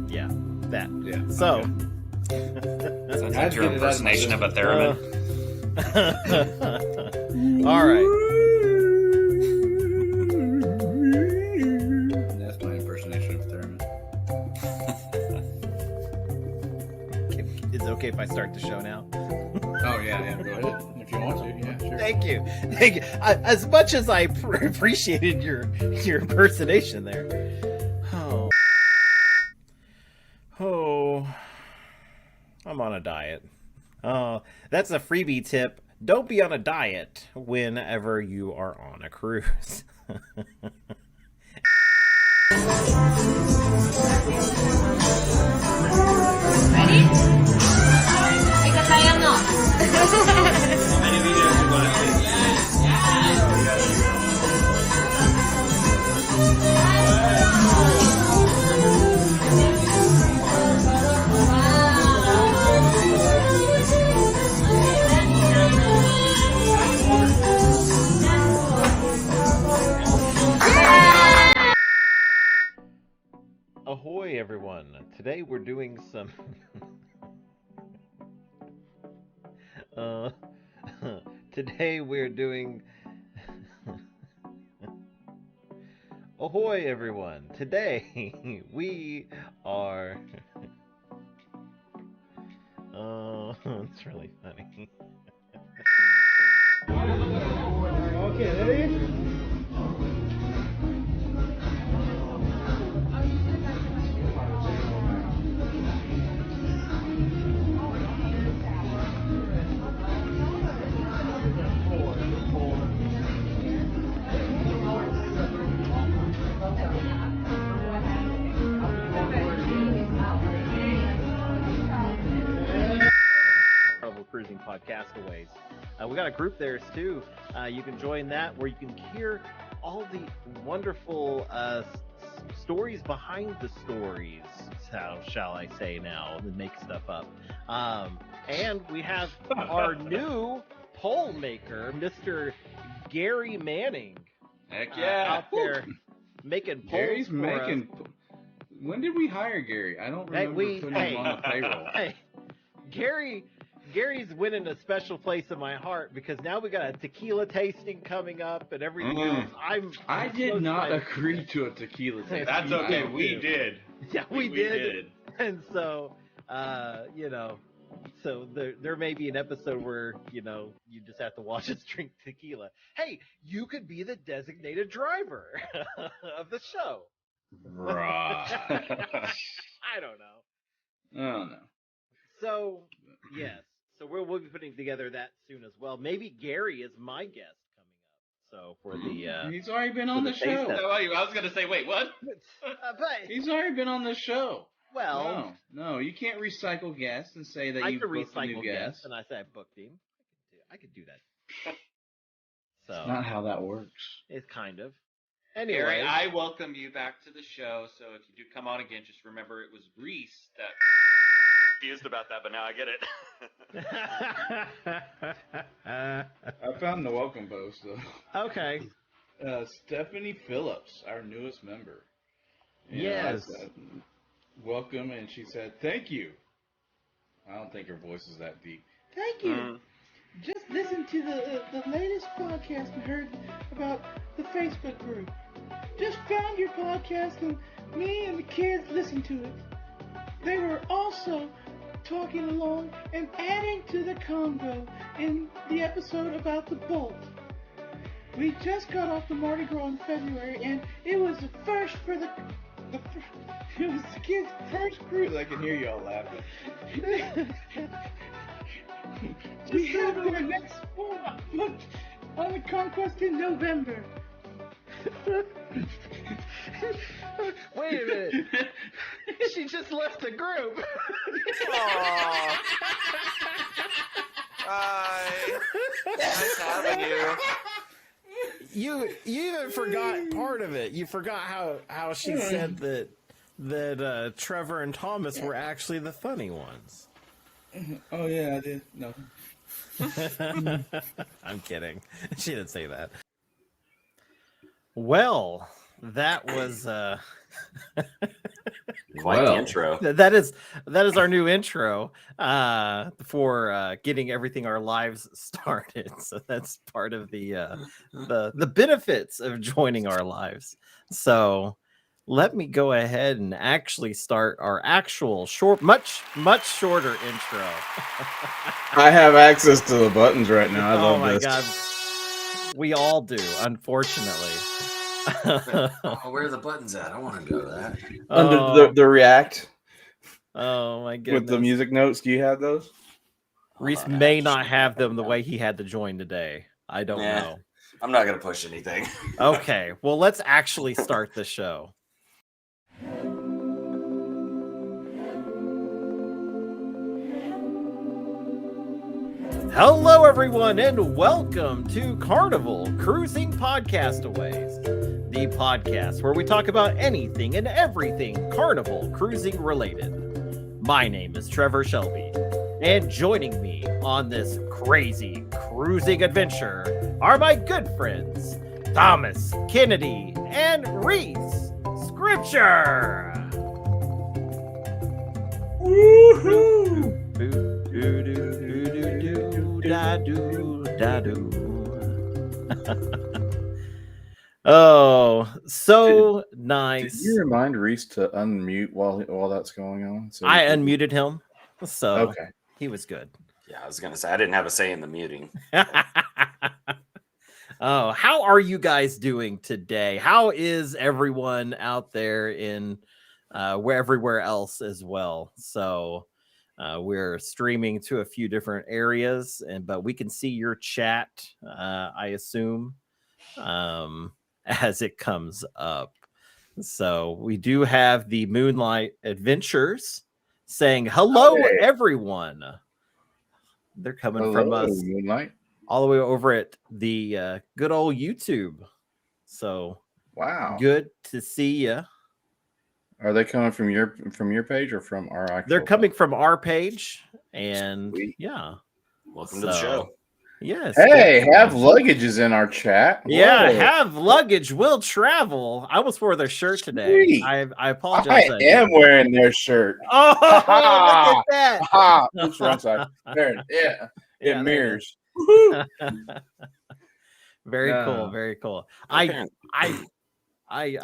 Yeah, that. Yeah. So, Sounds like your impersonation of a theremin. all right. That's my impersonation of a theremin. Is it okay if I start the show now? Oh yeah, go ahead if you want to. Yeah, sure. Thank you. As much as I appreciated your impersonation there. Oh, I'm on a diet. Oh, that's a freebie tip. Don't be on a diet whenever you are on a cruise. Ready? Ikut saya no. How many videos you want to see? Ahoy, everyone. Today we're doing some... Today we're doing... Ahoy, everyone. Today we are... it's really funny. Okay, ready? Carnival Cruising Podcastaways. We got a group there too. You can join that where you can hear all the wonderful stories behind the stories. How shall I say now? And make stuff up. And we have our new poll maker, Mr. Gary Manning. Heck yeah! Out there making polls. Gary's for making. us. When did we hire Gary? I don't remember putting him on the payroll. Hey, Gary's winning a special place in my heart because now we got a tequila tasting coming up and everything else. I did not agree to a tequila tasting. That's okay. We did. Yeah, we did. And so, so there may be an episode where, you just have to watch us drink tequila. Hey, you could be the designated driver of the show. Right. I don't know. Oh no. So, yes. So we'll be putting together that soon as well. Maybe Gary is my guest coming up. So for the he's already been on the show. I was going to say, wait, what? but He's already been on the show. well, No, you can't recycle guests and say that I you could booked a new recycle guest. guests, and I say I booked him. I could do that. So That's not how that works. it's kind of. Gary, Anyway, I welcome you back to the show. So if you do come on again, just remember it was Reese that confused about that, but now I get it. I found the welcome post though. okay. Stephanie Phillips, our newest member. Yes. I said, welcome, and she said, thank you. I don't think her voice is that deep. Thank you. Just listened to the latest podcast and heard about the Facebook group. Just found your podcast and me and the kids listened to it. They were also talking along and adding to the convo in the episode about the Bolt. We just got off the Mardi Gras in February and it was the first for it was the kids' first cruise. I can hear y'all laughing. We have our next one on the Conquest in November. Wait a minute. She just left the group. Aww. Hi. Nice having you. You even forgot part of it. You forgot how she said that Trevor and Thomas were actually the funny ones. Oh yeah, I did. No. I'm kidding. She didn't say that. Well, that was Quite the intro. that is our new intro for getting everything our lives started. So that's part of the benefits of joining our lives. So let me go ahead and actually start our actual much shorter intro. I have access to the buttons right now. I love this. God. We all do, unfortunately. Where are the buttons at? I want to know that. Under the React. Oh my goodness. With the music notes, do you have those? Reese may not have them the way he had to join today. I don't know. I'm not going to push anything. Okay, well, let's actually start the show. Hello, everyone, and welcome to Carnival Cruising Podcastaways, the podcast where we talk about anything and everything Carnival Cruising related. My name is Trevor Shelby, and joining me on this crazy cruising adventure are my good friends, Thomas, Kennedy, and Reese Scripture. Woohoo! Oh, so nice. Did you remind Reese to unmute while that's going on? So I unmuted him, so okay, he was good. Yeah, I was going to say, I didn't have a say in the muting. Oh, how are you guys doing today? How is everyone out there in everywhere else as well? So we're streaming to a few different areas, but we can see your chat, I assume, as it comes up. So we do have the Moonlight Adventures saying hello, everyone. They're coming from us Moonlight, all the way over at the good old YouTube. So wow, good to see you. Are they coming from your page or from our actual? They're coming from our page, and Sweet. Yeah. Welcome to the show. Yes. Hey, Have Luggage is in our chat. Yeah, Whoa. Have Luggage will travel. I almost wore their shirt today. Sweet. I apologize. I am wearing their shirt. Oh, look at that. Oops, wrong side. There, yeah, it mirrors. Very cool. Very cool. I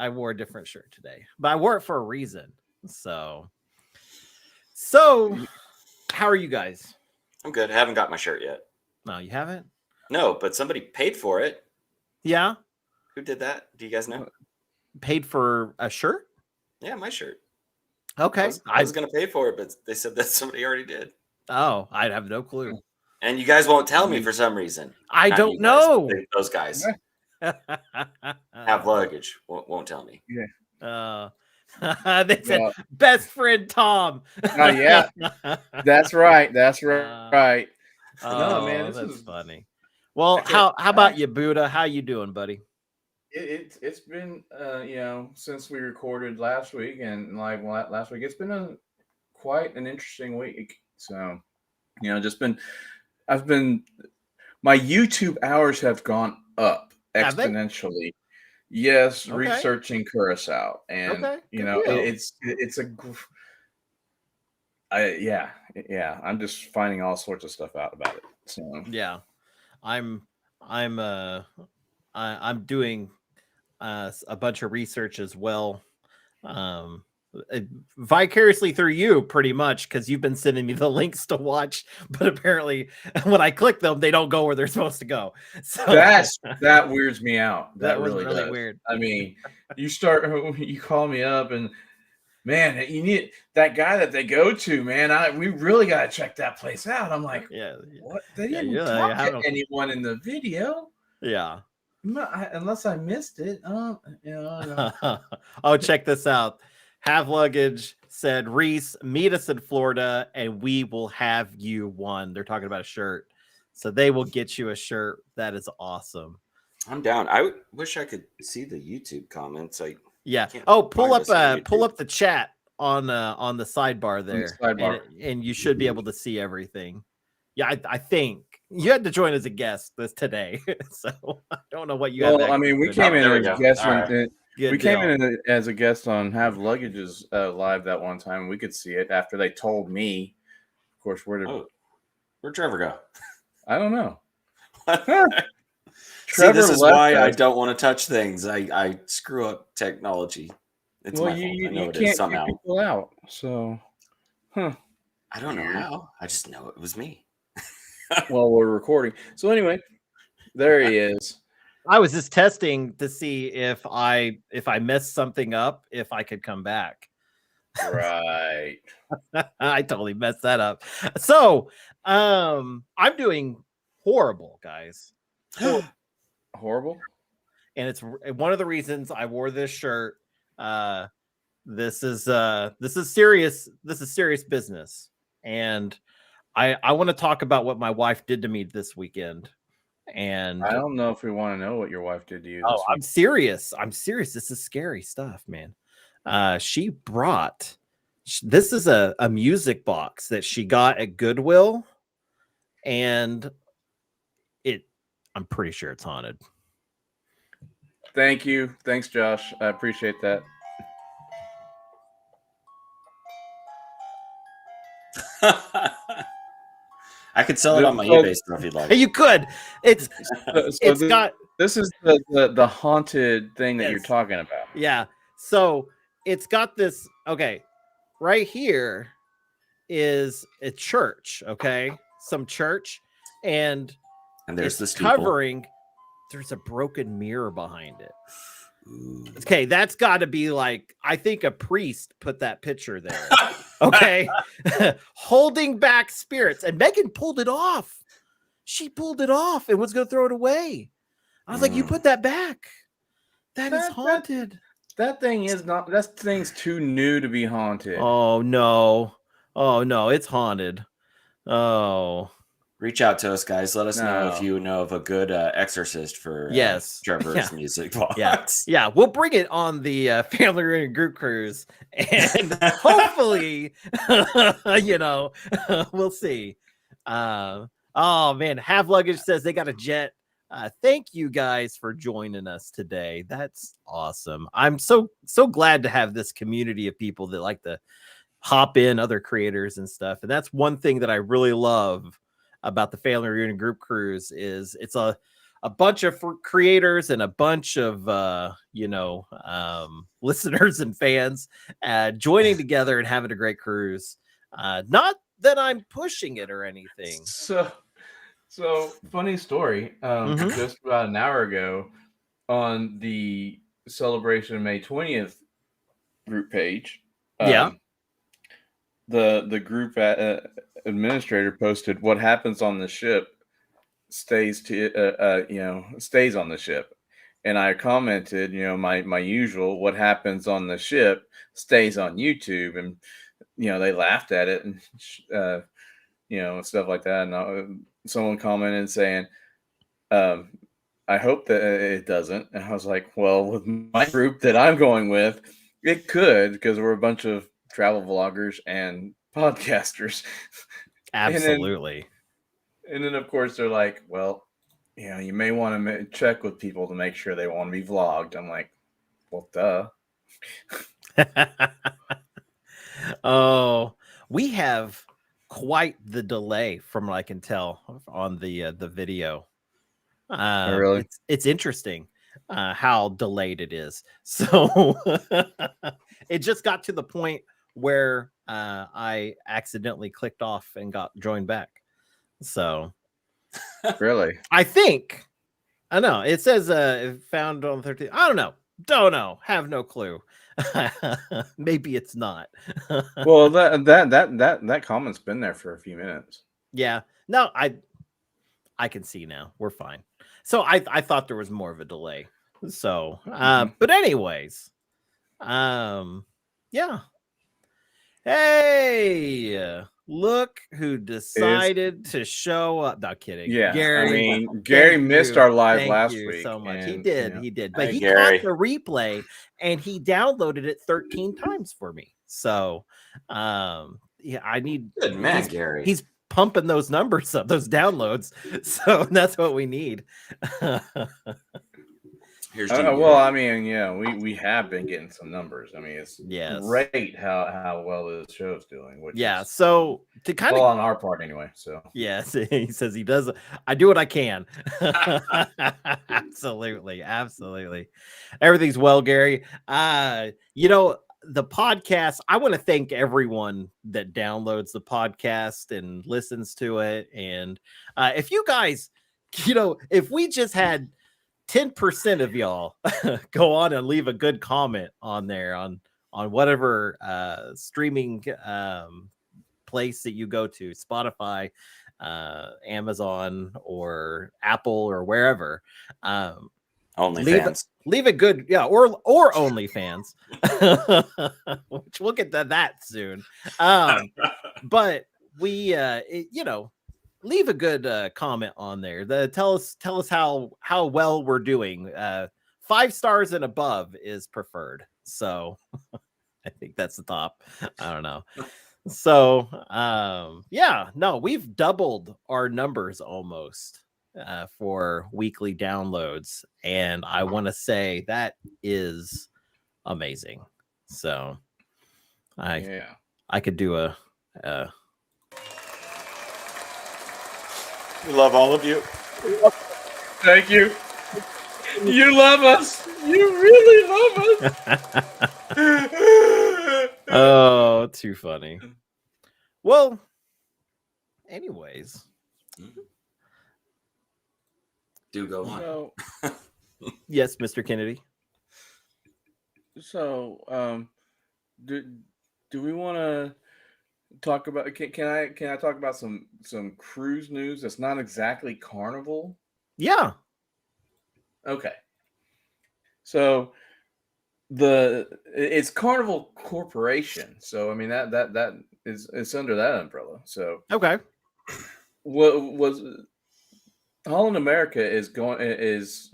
wore a different shirt today, but I wore it for a reason. So how are you guys? I'm good. I haven't got my shirt yet. No, you haven't? No, but somebody paid for it. Yeah. Who did that? Do you guys know? Paid for a shirt? Yeah, my shirt. Okay. I was going to pay for it, but they said that somebody already did. Oh, I'd have no clue. And you guys won't tell me for some reason. I don't know. Those guys. Have Luggage. Won't tell me. Yeah. They said best friend Tom. Yeah. That's right. That's right. No, man, that's funny. Well, how about you, Buddha? How you doing, buddy? It's been since we recorded last week and last week, it's been quite an interesting week. So my YouTube hours have gone up exponentially. Yes, Okay. researching Curaçao, and I'm just finding all sorts of stuff out about it. So yeah, I'm doing a bunch of research as well, vicariously through you, pretty much, because you've been sending me the links to watch, but apparently when I click them, they don't go where they're supposed to go. So that weirds me out. That was really does. weird. I mean, you call me up and, man, you need that guy that they go to, man. We really got to check that place out. I'm like, what? They didn't talk to anyone in the video. Yeah. Unless I missed it. Oh, check this out. Have Luggage said, Reese, meet us in Florida and we will have you one. They're talking about a shirt. So they will get you a shirt. That is awesome. I'm down. I wish I could see the YouTube comments. Oh, pull up the chat on the sidebar there. And you should be able to see everything. Yeah, I think You had to join as a guest today, so I don't know what you have. Well, I mean, we came in as a guest. We came in as a guest on Have Luggage's live that one time. We could see it after they told me. Of course, where'd Trevor go? I don't know. See, this is why I don't want to touch things. I screw up technology. It's my fault. I know you it can't is somehow. keep people out. So, I don't know how. I just know it was me. Well, we're recording. So anyway, there he is. I was just testing to see if I messed something up, if I could come back. Right. I totally messed that up. So, I'm doing horrible, guys. Horrible. And it's one of the reasons I wore this shirt. This is serious. This is serious business. And I want to talk about what my wife did to me this weekend. And I don't know if we want to know what your wife did to you. Oh, I'm serious. I'm serious. This is scary stuff, man. She brought, this is a music box that she got at Goodwill, and I'm pretty sure it's haunted. Thank you. Thanks, Josh. I appreciate that. I could sell it on my eBay store if you'd like. You could. This is the haunted thing that you're talking about. Yeah. So it's got this. Okay, right here is a church. Okay, some church, and there's this covering. There's a broken mirror behind it. Okay, that's got to be like, I think a priest put that picture there. Okay, holding back spirits, and Megan pulled it off. She pulled it off and was going to throw it away. I was like, "You put that back. That is haunted." That thing is not. That thing's too new to be haunted. Oh no! Oh no! It's haunted. Oh. Reach out to us, guys. Let us know if you know of a good exorcist for Trevor's music box. Yeah, we'll bring it on the Family Reunion Group Cruise, and hopefully, we'll see. Oh man, Have Luggage says they got a jet. Thank you guys for joining us today. That's awesome. I'm so glad to have this community of people that like to hop in, other creators and stuff. And that's one thing that I really love about the Family Reunion Group Cruise is it's a bunch of creators and a bunch of listeners and fans joining together and having a great cruise. Not that I'm pushing it or anything. So funny story. Just about an hour ago on the Celebration May 20th group page. The group administrator posted, "What happens on the ship stays stays on the ship," and I commented, my usual, "What happens on the ship stays on YouTube," and they laughed at it and stuff like that. And someone commented saying, "I hope that it doesn't," and I was like, "Well, with my group that I'm going with, it could, because we're a bunch of travel vloggers and podcasters." Absolutely. And then of course they're like, "Well, you may want to check with people to make sure they want to be vlogged." I'm like, well, duh. Oh, we have quite the delay from what I can tell on the video. Really? It's interesting how delayed it is. So it just got to the point where I accidentally clicked off and got joined back. So really, I know it says found on 13. I don't know, have no clue. Maybe it's not. Well, that comment's been there for a few minutes. Yeah, no, I can see now. We're fine. So I thought there was more of a delay. So but anyways, yeah. Hey, look who decided to show up. Not kidding. Yeah, Gary. Gary missed our live last week so much. And, he did. But he caught the replay and he downloaded it 13 times for me. So I need good man, Gary. pumping those numbers up, those downloads. So that's what we need. Well, I mean, yeah, we have been getting some numbers. I mean, it's great how well this show's doing. Which is, so to kind of on our part anyway. So yes, he says he does. I do what I can. Absolutely. Everything's well, Gary. The podcast, I want to thank everyone that downloads the podcast and listens to it. And if you guys, if we just had 10% of y'all go on and leave a good comment on there on whatever streaming place that you go to, Spotify, Amazon, or Apple, or wherever. OnlyFans. Leave it good, or OnlyFans, which we'll get to that soon. But we, leave a good comment on there. Tell us how well we're doing. 5 stars and above is preferred. So I think that's the top. I don't know. So we've doubled our numbers almost for weekly downloads, and I want to say that is amazing. So I could do a we love all of you. Thank you. You love us. You really love us. Oh, too funny. Well, anyways. Do go on. So, yes, Mr. Kennedy. So, do we want to talk about? Can I talk about some cruise news that's not exactly Carnival? Yeah. Okay. So it's Carnival Corporation. So I mean that is under that umbrella. So okay. What was Holland America is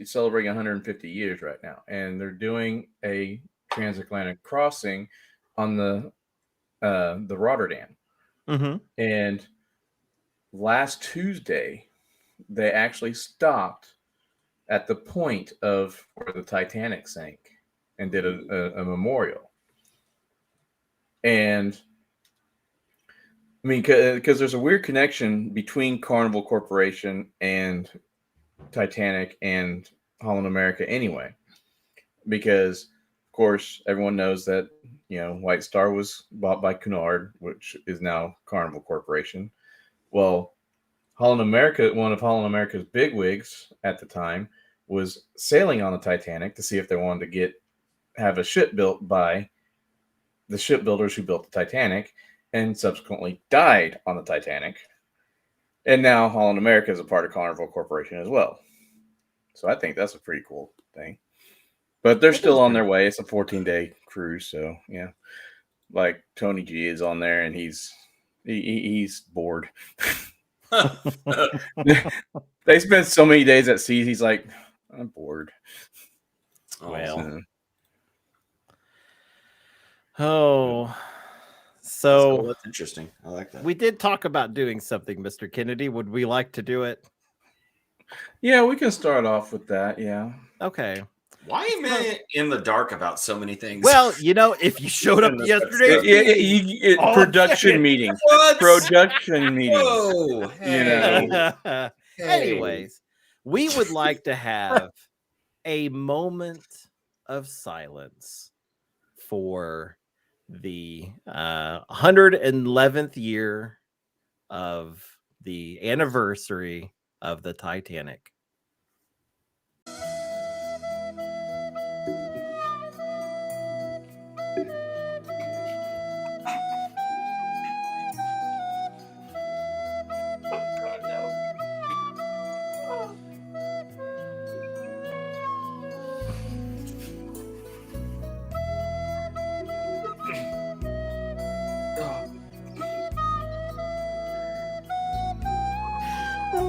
celebrating 150 years right now, and they're doing a transatlantic crossing on the Rotterdam. Mm-hmm. And last Tuesday, they actually stopped at the point of where the Titanic sank and did a memorial. And I mean, because there's a weird connection between Carnival Corporation and Titanic and Holland America anyway, because of course everyone knows that White Star was bought by Cunard, which is now Carnival Corporation. Well, Holland America, one of Holland America's bigwigs at the time, was sailing on the Titanic to see if they wanted to have a ship built by the shipbuilders who built the Titanic, and subsequently died on the Titanic. And now Holland America is a part of Carnival Corporation as well. So I think that's a pretty cool thing. But they're still on their way. It's a 14-day cruise, so yeah. Like Tony G is on there, and he's bored. They spend so many days at sea. He's like, I'm bored. Well, so that's interesting. I like that. We did talk about doing something, Mr. Kennedy. Would we like to do it? Yeah, we can start off with that. Yeah. Okay. Why am I in the dark about so many things? Well, if you showed up yesterday, production meeting. What? Production meeting. Whoa, hey. Anyways, we would like to have a moment of silence for the 111th year of the anniversary of the Titanic.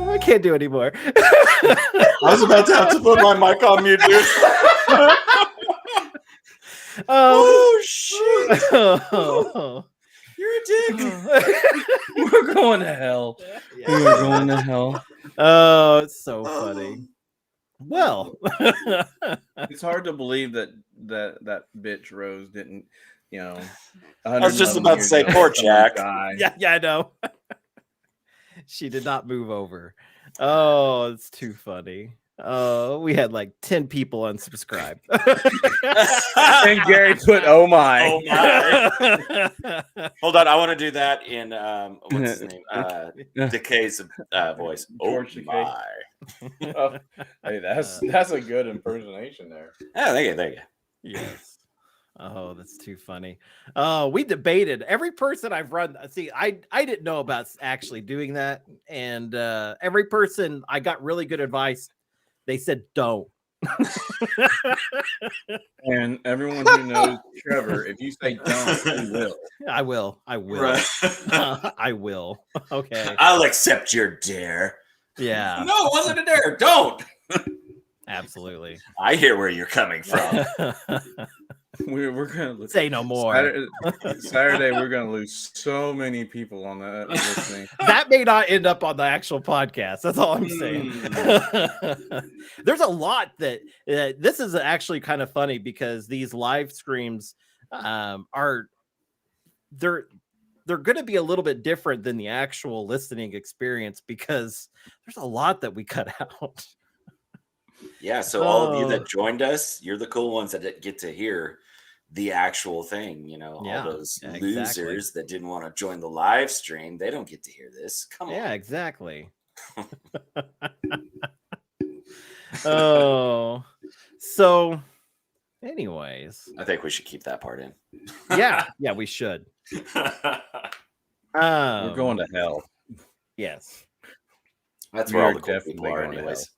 I can't do anymore. I was about to have to put my mic on mute, dude. Oh shit! You're a dick. We're going to hell. Yeah. We are going to hell. Oh, it's so funny. Well, it's hard to believe that bitch Rose didn't, I was just about to say, poor Jack. Yeah, I know. She did not move over. Oh, it's too funny. Oh, we had like 10 people unsubscribe. And Gary put, "Oh my." Oh my. Hold on, I want to do that in what's his name? Decay's voice. Oh my. Oh, hey, that's a good impersonation there. Oh, thank you. Yes. Oh, that's too funny. Oh, we debated every person I've run. See, I didn't know about actually doing that, and every person I got really good advice. They said don't. And everyone who knows Trevor, if you say don't, he will. I will. Right. I will. Okay. I'll accept your dare. Yeah. No, it wasn't a dare. Don't. Absolutely. I hear where you're coming from. We're gonna say no more. Saturday we're gonna lose so many people on that listening. That may not end up on the actual podcast. That's all I'm saying. There's a lot that this is actually kind of funny because these live streams are they're going to be a little bit different than the actual listening experience because there's a lot that we cut out. Yeah, so all of you that joined us, you're the cool ones that get to hear the actual thing, all those losers that didn't want to join the live stream, they don't get to hear this. Come on. Yeah, exactly. Oh, so anyways, I think we should keep that part in. Yeah, we should. We're going to hell. Yes. That's where all the cool people are anyways.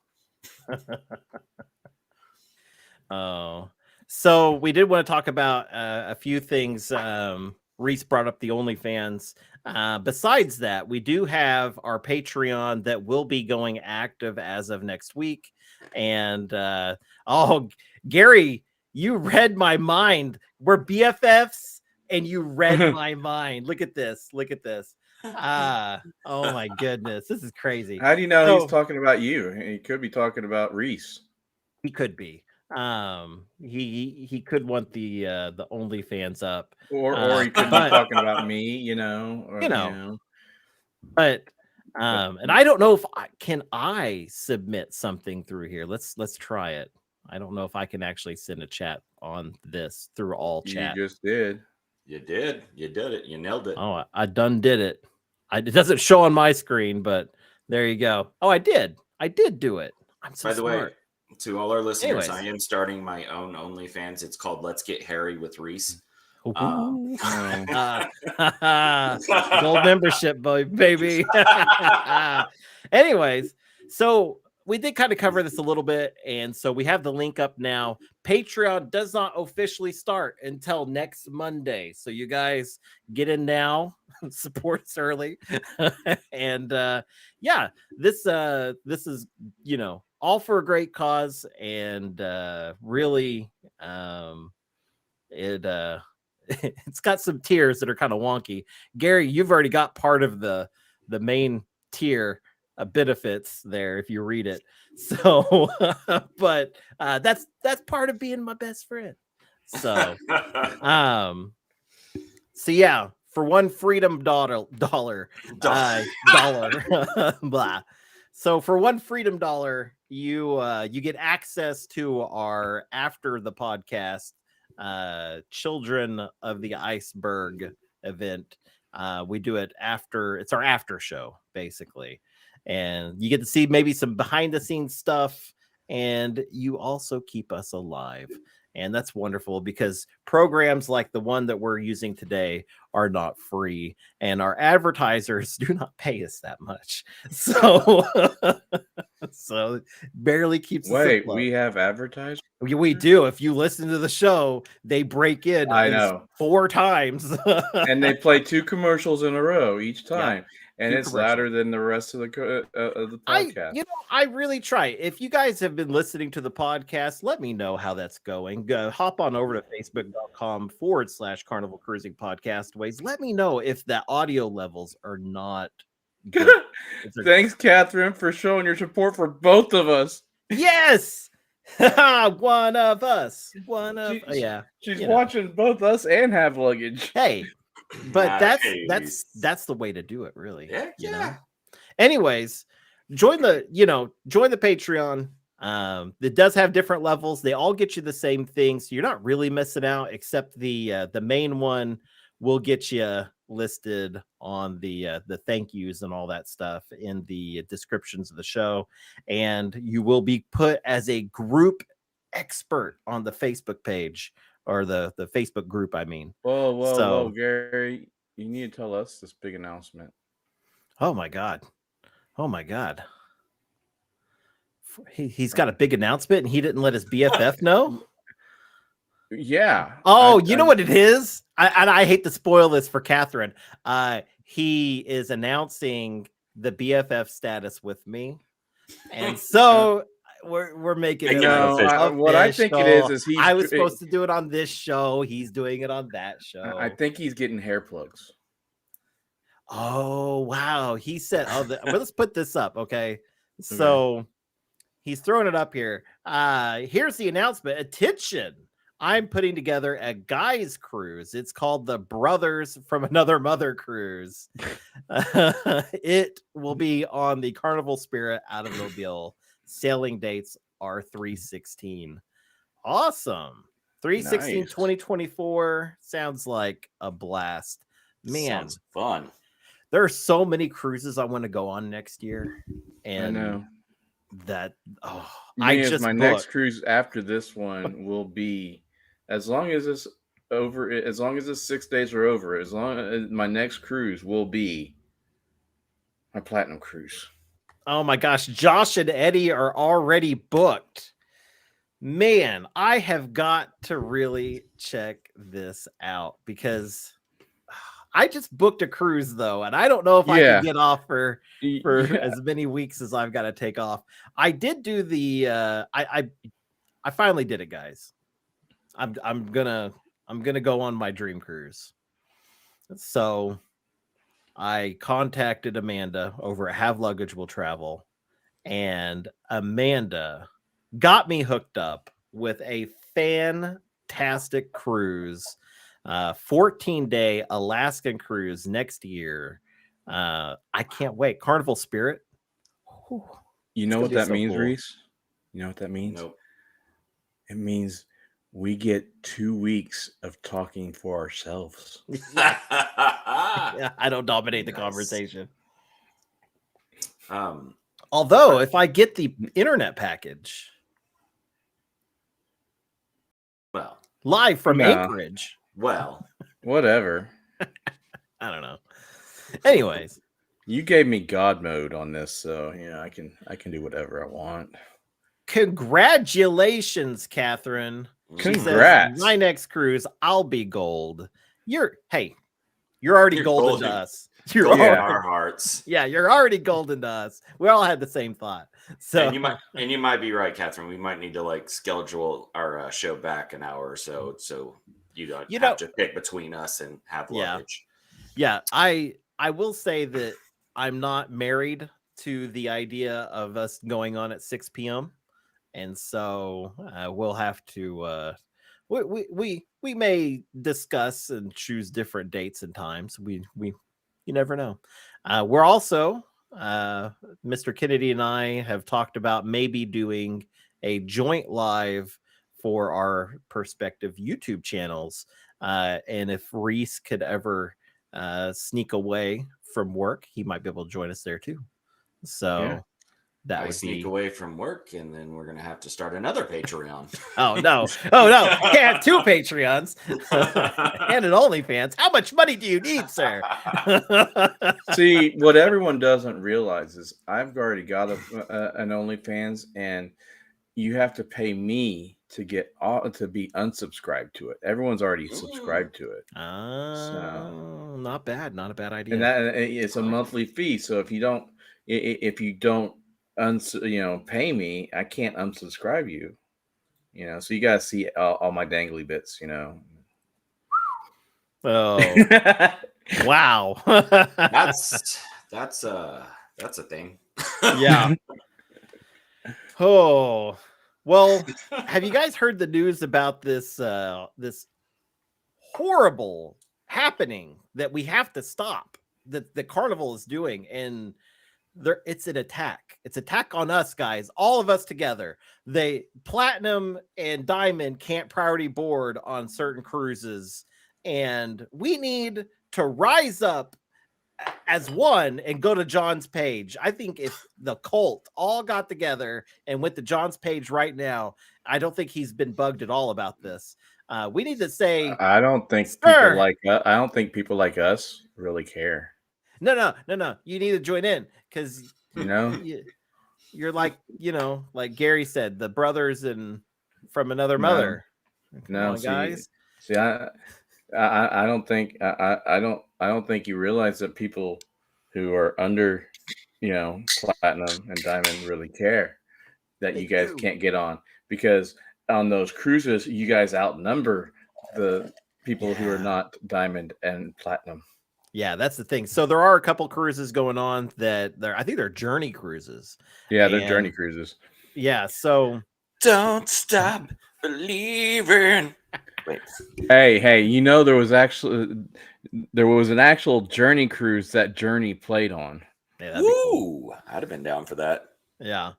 Oh, so we did want to talk about a few things. Reese brought up the OnlyFans. Besides that, we do have our Patreon that will be going active as of next week. And Gary, you read my mind. We're BFFs, and you read my mind. Look at this. Oh my goodness, this is crazy. How do you know he's talking about you? He could be talking about Reese. He could be. He could want the OnlyFans up, or he could be talking about me. But and I don't know if I submit something through here. Let's try it. I don't know if I can actually send a chat on this through all chat. You just did. You did it. You nailed it. Oh, I done did it. It doesn't show on my screen, but there you go. Oh, I did do it. I'm so By the smart. way, to all our listeners, I am starting my own OnlyFans. It's called Let's Get Hairy with Reese. Gold membership, baby. Anyways, so we did kind of cover this a little bit, and so we have the link up now. Patreon does not officially start until next Monday, so you guys get in now, support us early, and this is all for a great cause, and really it's got some tiers that are kind of wonky. Gary, you've already got part of the main tier benefits there if you read it. So but that's part of being my best friend. So yeah, for one freedom dollar blah. So for one freedom dollar, you get access to our after the podcast Children of the Iceberg event. We do it after, it's our after show basically, and you get to see maybe some behind the scenes stuff, and you also keep us alive. And that's wonderful because programs like the one that we're using today are not free, and our advertisers do not pay us that much. So, so barely keeps. Wait, we have advertisers? We do. If you listen to the show, they break in. I know 4 times, and they play 2 commercials in a row each time. And it's louder than the rest of the podcast. I really try. If you guys have been listening to the podcast, let me know how that's going. Hop on over to facebook.com/Carnival Cruising Podcastaways. Let me know if the audio levels are not good. Thanks, Catherine, for showing your support for both of us. Yes. One of us. She's watching both us and Have Luggage. Hey, but that's the way to do it, really. Yeah. You know? Anyways, join the Patreon. It does have different levels. They all get you the same thing, so you're not really missing out, except the main one will get you listed on the thank yous and all that stuff in the descriptions of the show, and you will be put as a group expert on the Facebook page, or the Facebook group, I mean. Whoa, Gary, you need to tell us this big announcement. Oh my god, he's got a big announcement and he didn't let his BFF know. Yeah. Oh, you know what it is? I hate to spoil this for Catherine. He is announcing the BFF status with me, and so we're making it. What I think it is I was supposed to do it on this show. He's doing it on that show. I think he's getting hair plugs. Oh wow! He said, well, let's put this up, okay? So he's throwing it up here. Here's the announcement. Attention! I'm putting together a guys cruise. It's called the Brothers from Another Mother cruise. It will be on the Carnival Spirit out of Mobile. Sailing dates are 3/16. Awesome. 3/16 2024 sounds like a blast. Man, sounds fun. There are so many cruises I want to go on next year, and I know that next cruise after this one will be, as long as this 6 days are over, as long as my next cruise will be my platinum cruise. Oh my gosh, Josh and Eddie are already booked. Man, I have got to really check this out, because I just booked a cruise though, and I don't know if I can get off for as many weeks as I've got to take off. I did do the I finally did it, guys. I'm gonna go on my dream cruise. So I contacted Amanda over at Have Luggage Will Travel, and Amanda got me hooked up with a fantastic cruise, 14-day Alaskan cruise next year. I can't wait. Carnival Spirit. Whew. You know what that means, cool. Reese? You know what that means? Nope. It means we get 2 weeks of talking for ourselves. Yeah, I don't dominate the conversation. Although, if I get the internet package, well, live from Anchorage, well, whatever. I don't know. Anyways, you gave me God mode on this, so I can do whatever I want. Congratulations, Catherine. Congrats. Says, my next cruise, I'll be gold. You're already golden to us. You're our hearts. Yeah, you're already golden to us. We all had the same thought. So and you might be right, Catherine. We might need to schedule our show back an hour or so you don't have to pick between us and Have Luggage. Yeah, I will say that I'm not married to the idea of us going on at 6 p.m. And so we'll have to we may discuss and choose different dates and times. You never know. We're also Mr. Kennedy and I have talked about maybe doing a joint live for our perspective YouTube channels. And if Reese could ever sneak away from work, he might be able to join us there too. So that would sneak away from work, and then we're gonna have to start another Patreon. Oh no! Can't have 2 Patreons and an OnlyFans. How much money do you need, sir? See, what everyone doesn't realize is I've already got an OnlyFans, and you have to pay me to get to be unsubscribed to it. Everyone's already subscribed to it. So, not bad. Not a bad idea. And that it's a monthly fee. So if you don't pay me, I can't unsubscribe you. So you gotta see all my dangly bits. Oh, wow. That's a thing. Yeah. Oh, well, have you guys heard the news about this this horrible happening that we have to stop, that the carnival is doing? And it's an attack. It's attack on us, guys, all of us together. They platinum and diamond can't priority board on certain cruises, and we need to rise up as one and go to John's page. I think if the cult all got together and went to John's page right now, I don't think he's been bugged at all about this. We need to say, I don't think people like us really care. No. You need to join in because you're like like Gary said, the brothers and from another mother. No, guys. See, I don't think I don't think you realize that people who are under platinum and diamond really care that you guys can't get on, because on those cruises you guys outnumber the people who are not diamond and platinum. Yeah, that's the thing. So there are a couple cruises going on that I think they're journey cruises. Yeah, they're journey cruises. Yeah, so don't stop believing. Wait. Hey, there was an actual journey cruise that Journey played on. Yeah, cool. I'd have been down for that. Yeah.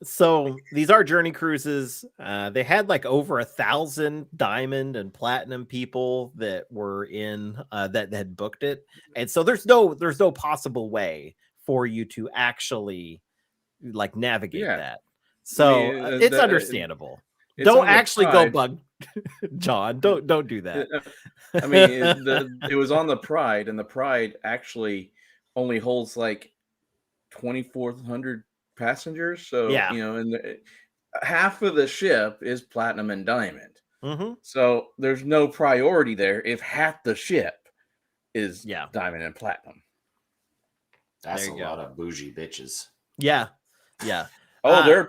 So these are journey cruises. They had like over 1,000 diamond and platinum people that were in that had booked it, and so there's no possible way for you to actually like navigate that. So it's understandable. Don't actually go bug John. Don't do that. I mean, it was on the Pride, and the Pride actually only holds like 2,400 passengers. So and half of the ship is platinum and diamond. Mm-hmm. So there's no priority there if half the ship is diamond and platinum. That's a lot of bougie bitches. Yeah. Oh, there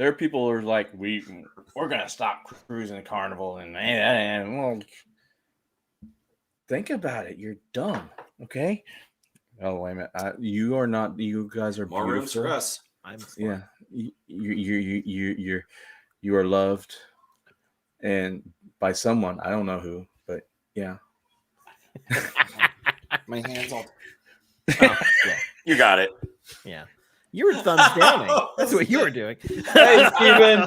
are people who are like, we're gonna stop cruising the Carnival, and well, think about it. You're dumb. Okay. Oh, wait a minute. You are not. You guys are more beautiful. rooms for us. Yeah. You are loved, and by someone, I don't know who, but yeah. My hands all. Oh, yeah. You got it. Yeah. You were thumbs downing. That's what you were doing. Hey, Steven,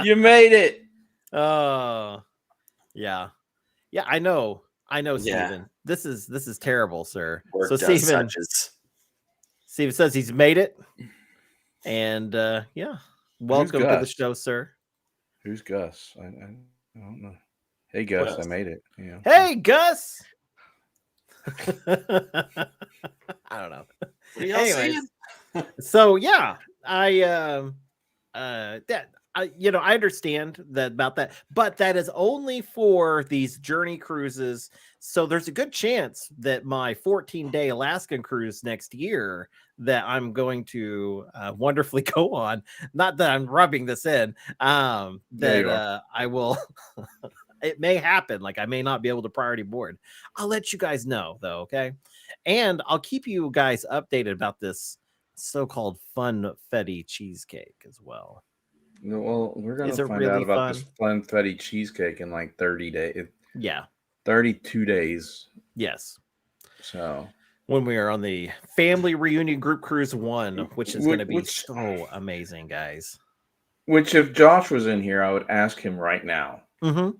you made it. Oh, yeah. I know, Steven. This is terrible, sir. So Steven says he's made it, and welcome to the show, sir. Who's Gus? I don't know. Hey, Gus, I made it. Yeah. Hey, Gus. I don't know. Anyways. So I understand that about that, but that is only for these journey cruises. So there's a good chance that my 14-day Alaskan cruise next year that I'm going to wonderfully go on. Not that I'm rubbing this in. I will. It may happen. Like I may not be able to priority board. I'll let you guys know though. Okay, and I'll keep you guys updated about this so-called funfetti cheesecake as well. Well, we're gonna find out about this funfetti cheesecake in like 30 days. Yeah, 32 days. Yes. So when we are on the family reunion group cruise 1, which is going to be so amazing, guys. Which, if Josh was in here, I would ask him right now. Mm-hmm.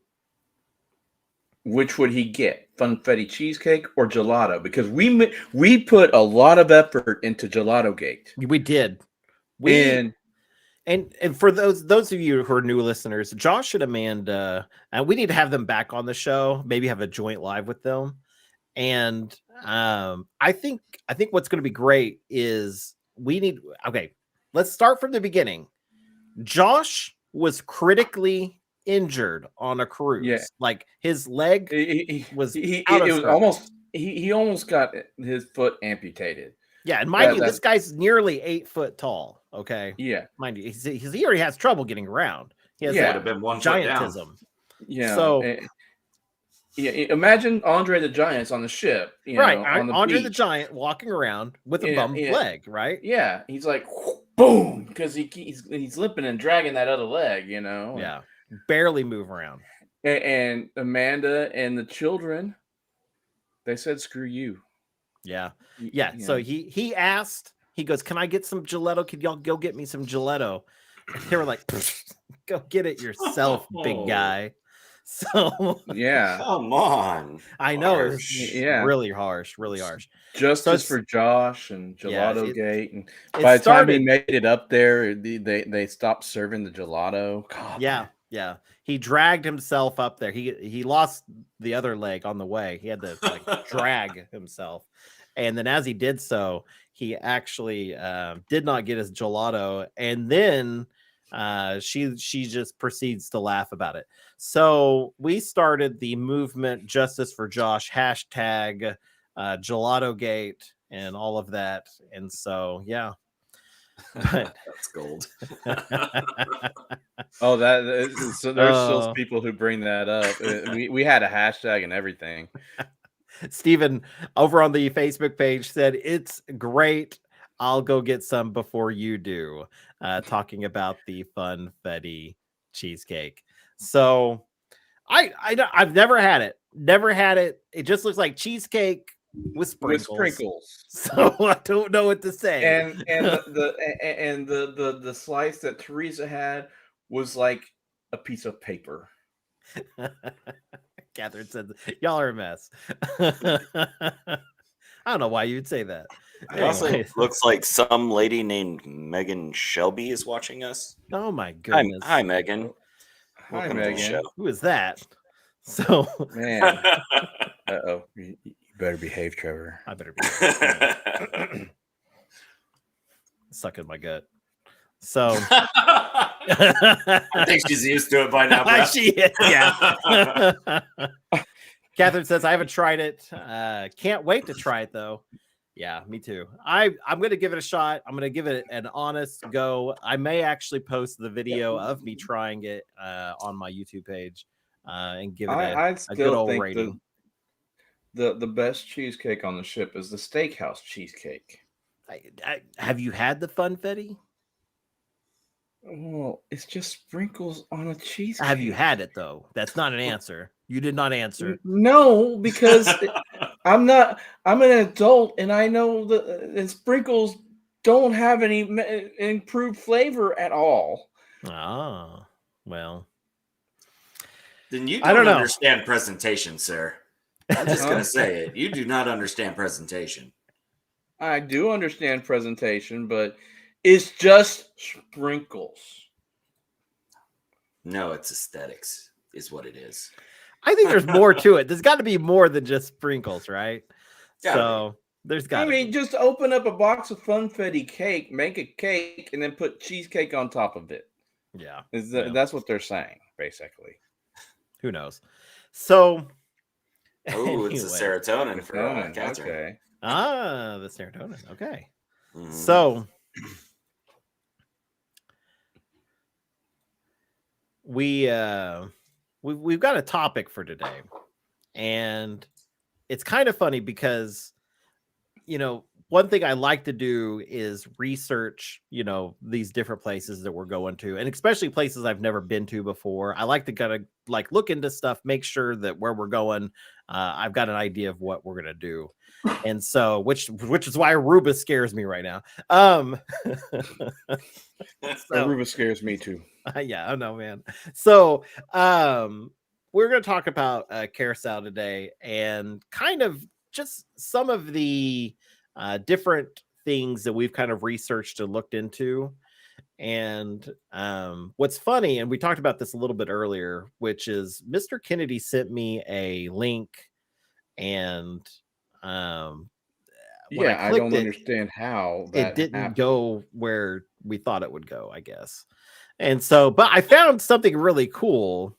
Which would he get, funfetti cheesecake or gelato? Because we put a lot of effort into Gelato Gate. We did. And for those of you who are new listeners, Josh and Amanda, and we need to have them back on the show. Maybe have a joint live with them. And I think what's going to be great is let's start from the beginning. Josh was critically injured on a cruise. Yeah. Like his leg was he almost got his foot amputated. Yeah, and mind you, this guy's nearly 8 foot tall. Okay. Yeah. Mind you, he already has trouble getting around. He has would have been one giantism. Yeah. So imagine Andre the Giant's on the ship. On the Andre beach. the Giant walking around with a bum leg, right? Yeah. He's like, boom, because he's limping and dragging that other leg, Yeah. Barely move around. And Amanda and the children, they said, screw you. Yeah. Yeah. So he asked, he goes, can I get some gelato? Could y'all go get me some gelato? And they were like, go get it yourself, big guy. So yeah. Come on. I know. Harsh. Really harsh. Justice for Josh and Gelato Gate. And by the time he made it up there, they stopped serving the gelato. God, yeah. Yeah. He dragged himself up there. He lost the other leg on the way. He had to drag himself. And then as he did so, he actually did not get his gelato. And then she just proceeds to laugh about it. So we started the movement Justice for Josh hashtag Gelato Gate and all of that. And so, yeah. But that's gold. Oh, there's still people who bring that up. We had a hashtag and everything. Stephen over on the Facebook page said, it's great. I'll go get some before you do. Talking about the funfetti cheesecake. So I've never had it. It just looks like cheesecake with sprinkles. So I don't know what to say. And the slice that Teresa had was like a piece of paper. Catherine said, y'all are a mess. I don't know why you'd say that. It also looks like some lady named Megan Shelby is watching us. Oh my goodness. Hi Megan. Hi Megan. Who is that? So man. Uh-oh. You better behave, Trevor. I better behave. Sucking my gut. So I think she's used to it by now. She is, yeah. Catherine says, I haven't tried it. Can't wait to try it though. Yeah, me too. I'm gonna give it a shot. I'm gonna give it an honest go. I may actually post the video of me trying it on my YouTube page and give it a good old rating. The best cheesecake on the ship is the steakhouse cheesecake. Have you had the funfetti? Well, it's just sprinkles on a cheesecake. Have you had it though? That's not an answer. You did not answer. No, because I'm an adult and I know that sprinkles don't have any improved flavor at all. Oh, well. Then you don't understand presentation, sir. I'm just going to say it. You do not understand presentation. I do understand presentation, but it's just sprinkles. No, it's aesthetics is what it is. I think there's more to it. There's got to be more than just sprinkles, right? Yeah. So there's got to be. Just open up a box of funfetti cake, make a cake, and then put cheesecake on top of it. Yeah. That's what they're saying, basically. Who knows? So. Oh, it's a serotonin for Catherine. Okay. The serotonin. Okay. Mm. So we've got a topic for today, and it's kind of funny because, one thing I like to do is research, these different places that we're going to, and especially places I've never been to before. I like to kind of look into stuff, make sure that where we're going, I've got an idea of what we're gonna do, and so which is why Aruba scares me right now. Aruba scares me too. Yeah, I know, man. So we're gonna talk about Curaçao today, and kind of just some of the different things that we've kind of researched and looked into. And what's funny, and we talked about this a little bit earlier, which is Mr. Kennedy sent me a link, and I don't understand how it didn't go where we thought it would go, I guess. And so, but I found something really cool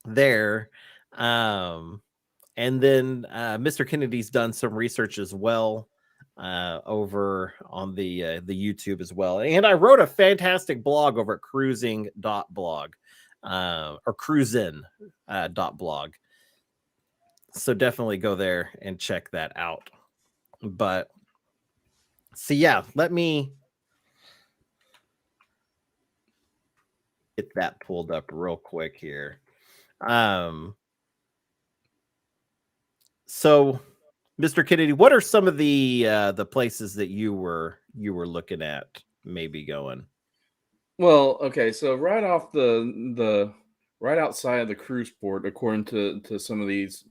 there. And then Mr. Kennedy's done some research as well over on the YouTube as well. And I wrote a fantastic blog over at cruising.blog or cruisin.blog. So definitely go there and check that out. But so yeah, let me get that pulled up real quick here. So Mr. Kennedy, what are some of the places that you were looking at maybe going? Well, okay, so right off the right outside of the cruise port, according to some of these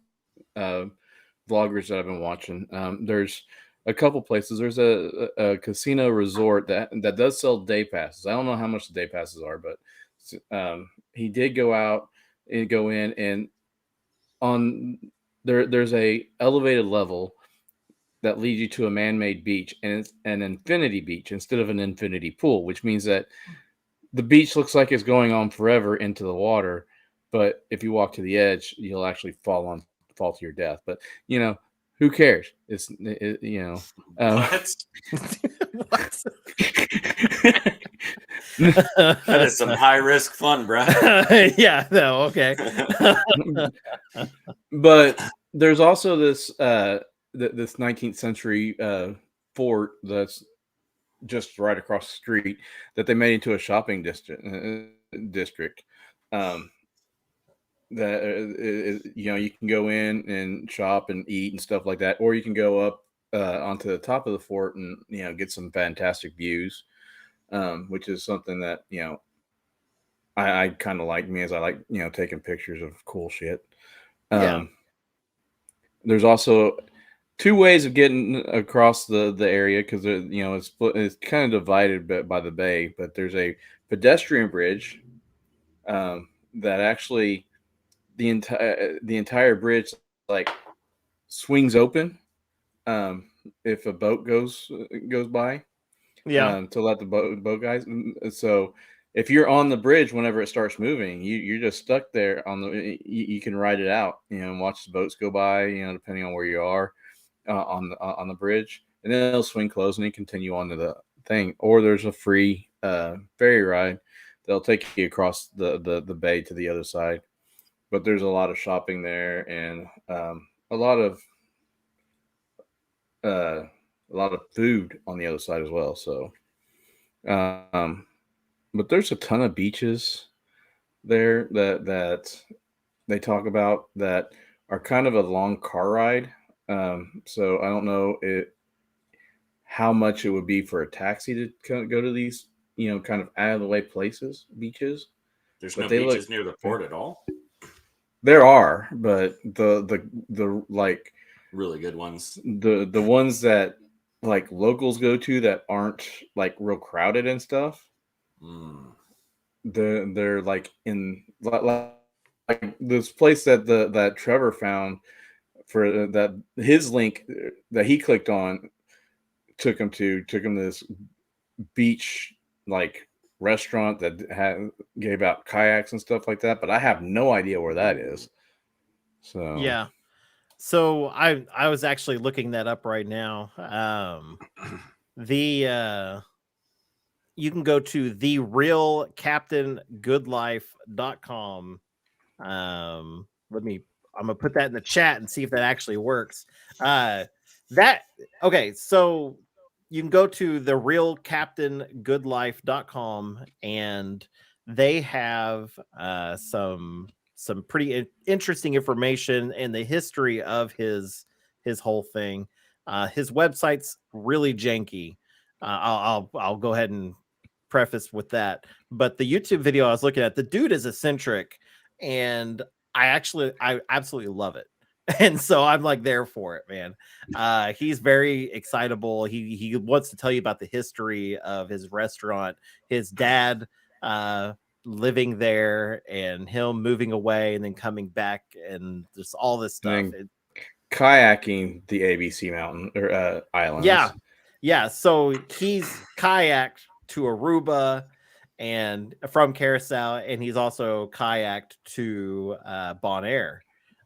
vloggers that I've been watching, there's a couple places. There's a casino resort that does sell day passes. I don't know how much the day passes are, but he did go out and go in, and on there's a elevated level that leads you to a man-made beach, and it's an infinity beach instead of an infinity pool, which means that the beach looks like it's going on forever into the water, but if you walk to the edge, you'll actually fall to your death. But who cares? It's What? What? That is some high risk fun, bro. Yeah, no, okay. But there's also this this 19th century fort that's just right across the street that they made into a shopping district. That you can go in and shop and eat and stuff like that, or you can go up onto the top of the fort and get some fantastic views, which is something that I kind of like, me as I like taking pictures of cool shit. There's also two ways of getting across the area, because it's kind of divided by the bay, but there's a pedestrian bridge that actually the entire bridge like swings open if a boat goes by, to let the boat guys. So if you're on the bridge whenever it starts moving, you're just stuck there on the. You can ride it out, and watch the boats go by, depending on where you are on the bridge, and then it'll swing closed and you continue on to the thing. Or there's a free ferry ride that'll take you across the bay to the other side. But there's a lot of shopping there, and a lot of food on the other side as well. So, but there's a ton of beaches there that they talk about that are kind of a long car ride. So I don't know how much it would be for a taxi to go to these, kind of out of the way beaches. There's no beaches near the port at all. There are, but the like really good ones, the ones that like locals go to that aren't like real crowded and stuff. They're like in like this place that Trevor found for that his link that he clicked on took him to this beach like restaurant that gave out kayaks and stuff like that, but I have no idea where that is. So yeah, so I was actually looking that up right now. You can go to therealcaptaingoodlife.com. I'm gonna put that in the chat and see if that actually works. So you can go to therealcaptaingoodlife.com, and they have some pretty interesting information and the history of his whole thing. His website's really janky. I'll go ahead and preface with that. But the YouTube video I was looking at, the dude is eccentric, and I absolutely love it. And so I'm like there for it, man. He's very excitable. He wants to tell you about the history of his restaurant, his dad living there, and him moving away and then coming back, and just all this stuff. Kayaking the ABC mountain or islands. Yeah. So he's kayaked to Aruba and from Curaçao, and he's also kayaked to Bonaire.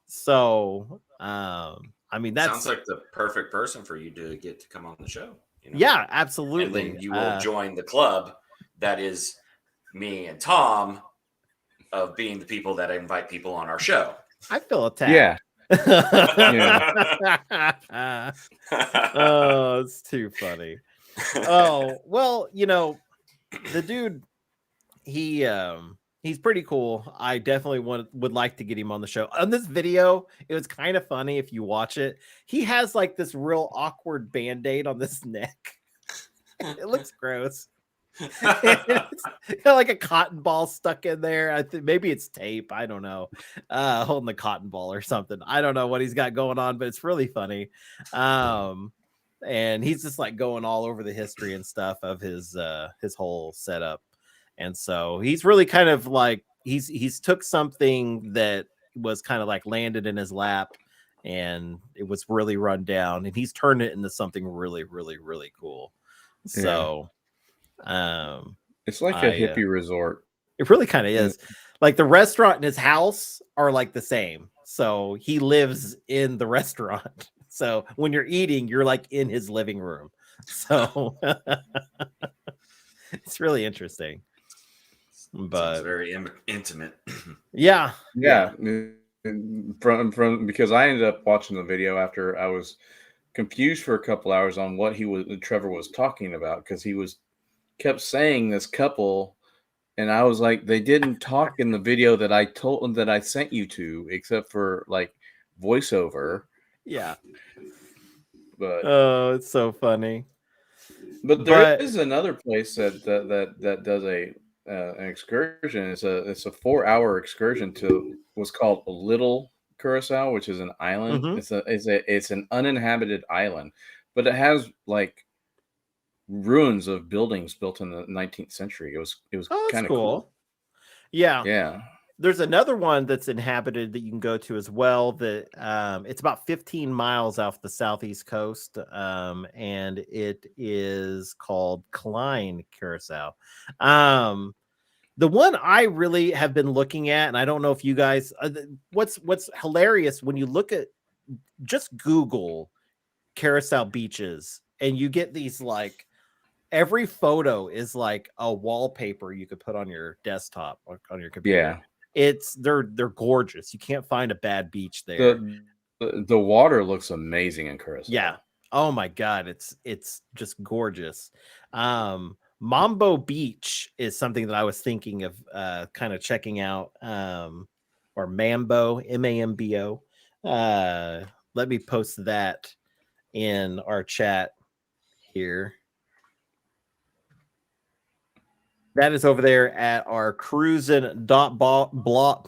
So, I mean, that sounds like the perfect person for you to get to come on the show. You know? Yeah, absolutely. And then you will join the club that is me and Tom of being the people that invite people on our show. I feel attacked. Yeah. Oh, it's too funny. Oh, well, you know, the dude, he's pretty cool. I definitely would like to get him on the show. On this video, it was kind of funny if you watch it. He has like this real awkward band-aid on this neck. It looks gross. It's got like a cotton ball stuck in there. I think maybe it's tape. I don't know. Holding the cotton ball or something. I don't know what he's got going on, but it's really funny. And he's just like going all over the history and stuff of his whole setup. And so he's really kind of like he's took something that was kind of like landed in his lap and it was really run down, and he's turned it into something really, really, really cool. So it's like a hippie resort. It really kind of is. Like the restaurant and his house are like the same. So he lives in the restaurant. So when you're eating, you're like in his living room. So it's really interesting. But sounds very intimate. Yeah. From because I ended up watching the video after I was confused for a couple hours on what Trevor was talking about, because he kept saying this couple, and I was like, they didn't talk in the video that I told them that I sent you to, except for like voiceover. Yeah. But oh, it's so funny. But there is another place that does an excursion. It's a 4-hour excursion to what's called Little Curaçao, which is an island. Mm-hmm. It's an uninhabited island, but it has like ruins of buildings built in the 19th century. It was kind of cool. Yeah. There's another one that's inhabited that you can go to as well. That it's about 15 miles off the southeast coast, and it is called Klein Curaçao. The one I really have been looking at, and I don't know if you guys, what's hilarious when you look at, just Google Curaçao beaches, and you get these like, every photo is like a wallpaper you could put on your desktop or on your computer. Yeah, they're gorgeous. You can't find a bad beach there. The water looks amazing in Curaçao. Yeah. Oh my God, it's just gorgeous. Mambo Beach is something that I was thinking of kind of checking out, or Mambo, Mambo. Let me post that in our chat here. That is over there at our cruising.blog.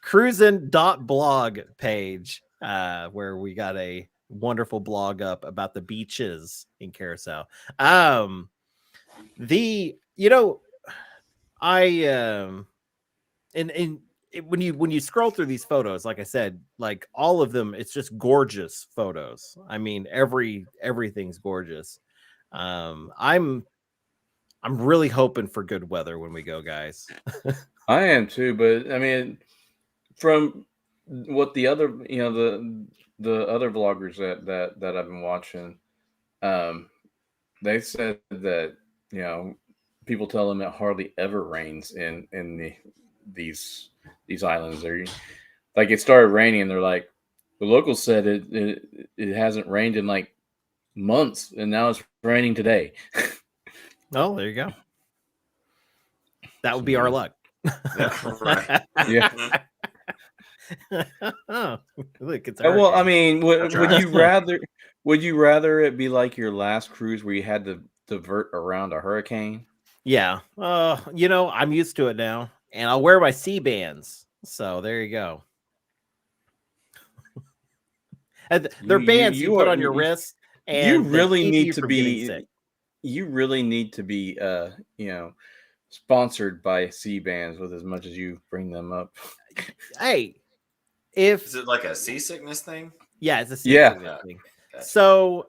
Cruising.blog page, where we got a wonderful blog up about the beaches in Curaçao. When you scroll through these photos, like I said, like all of them, it's just gorgeous photos. I mean, everything's gorgeous. I'm really hoping for good weather when we go, guys. I am too, but I mean, from what the other, the other vloggers that I've been watching, they said that people tell them it hardly ever rains in these islands. They're like, it started raining, and they're like, the locals said it hasn't rained in like months, and now it's raining today. Oh, there you go. That would be our luck. Right. Yeah. Look, it's well, I mean, would you rather it be like your last cruise where you had to divert around a hurricane? Yeah. I'm used to it now, and I'll wear my sea bands. So there you go. And they're bands you put on your wrist, and you really need to be. You really need to be, sponsored by sea bands with as much as you bring them up. Hey, is it like a seasickness thing? Yeah, it's a seasickness thing. Gotcha. So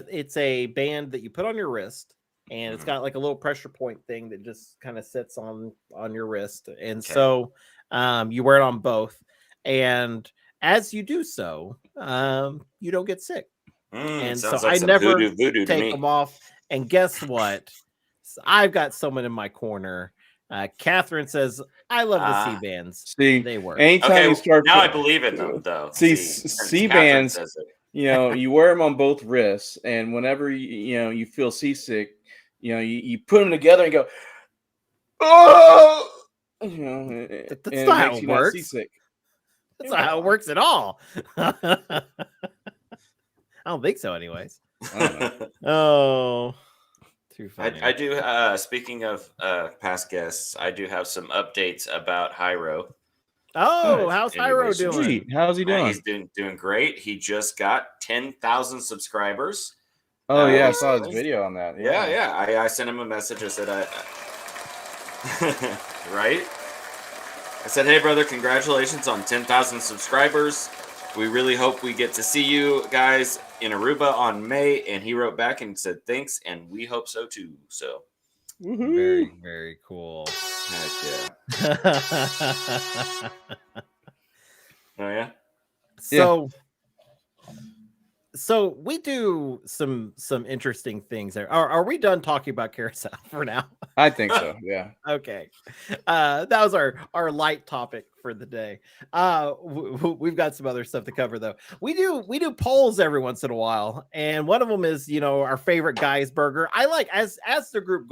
it's a band that you put on your wrist, and it's got like a little pressure point thing that just kind of sits on your wrist, and so you wear it on both, and as you do so, you don't get sick. And so like I never voodoo take them off. And guess what? I've got someone in my corner. Catherine says, "I love the C bands. See, they work." Anytime you start, now I believe in them though. See, C bands. You know, you wear them on both wrists, and whenever you feel seasick, you put them together and go, oh, that's not how it works. Seasick. That's not how it works at all. I don't think so, anyways. Oh, too funny. I do. Speaking of past guests, I do have some updates about Hyro. Oh, how's Hyro doing? Sweet. How's he doing? He's doing great. He just got 10,000 subscribers. Oh yeah, I saw his video on that. Yeah. I sent him a message. I said, right? I said, hey brother, congratulations on 10,000 subscribers. We really hope we get to see you guys in Aruba on May. And he wrote back and said thanks, and we hope so too. So very, very cool. Heck yeah. Oh yeah. So we do some interesting things there. Are we done talking about Curaçao for now? I think so. Yeah. Okay. That was our light topic for the day. We've got some other stuff to cover though. We do polls every once in a while, and one of them is our favorite guy's burger. I like as the group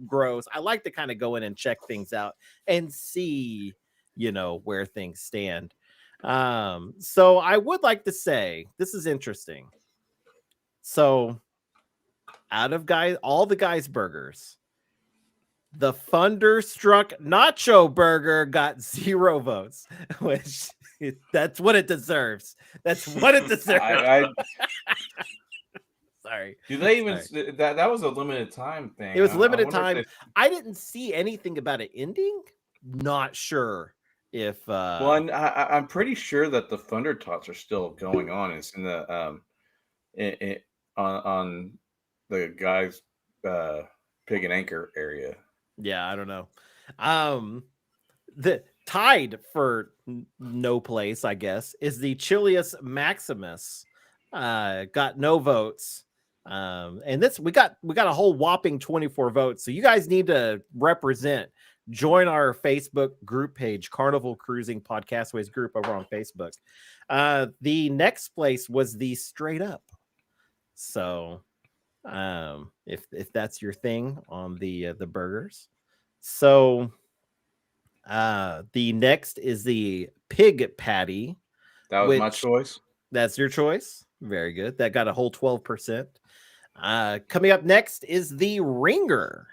grows, I like to kind of go in and check things out and see where things stand. So I would like to say this is interesting. So out of all the guys' burgers, the Thunderstruck Nacho Burger got 0 votes, which that's what it deserves. That's what it deserves. Sorry. Do they even that was a limited time thing? It was limited time. I didn't see anything about it ending. Not sure. If well, I'm pretty sure that the Thunder Tots are still going on. It's in the on the guys Pig and Anchor area. Yeah, I don't know. The tied for no place, I guess, is the Chilius Maximus. Got no votes. And this we got a whole whopping 24 votes. So you guys need to represent. Join our Facebook group page, Carnival Cruising Podcastawys group over on Facebook. The next place was the Straight Up. So if that's your thing on the burgers. So the next is the Pig Patty. That was my choice. That's your choice. Very good. That got a whole 12%. Coming up next is the Ringer.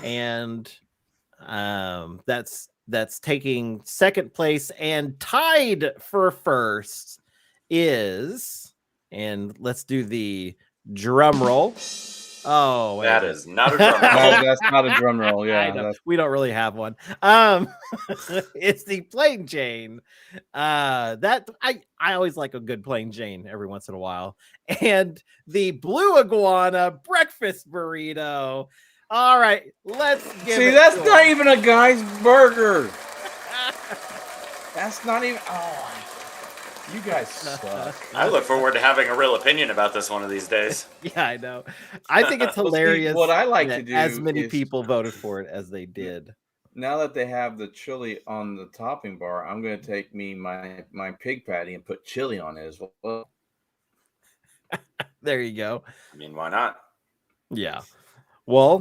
And that's taking second place, and tied for first is, and let's do the drum roll. Oh, wait. That is not a drum roll. That's not a drum roll. Yeah, we don't really have one. It's the Plain Jane. That I always like a good Plain Jane every once in a while, and the Blue Iguana breakfast burrito. All right, let's give See, it that's to not him. even a guy's burger. That's not even. Oh, you guys suck. I look forward to having a real opinion about this one of these days. Yeah, I know. I think it's hilarious. What I like to do as many people voted for it as they did. Now that they have the chili on the topping bar, I'm going to take my pig patty and put chili on it as well. There you go. I mean, why not? Yeah. Well,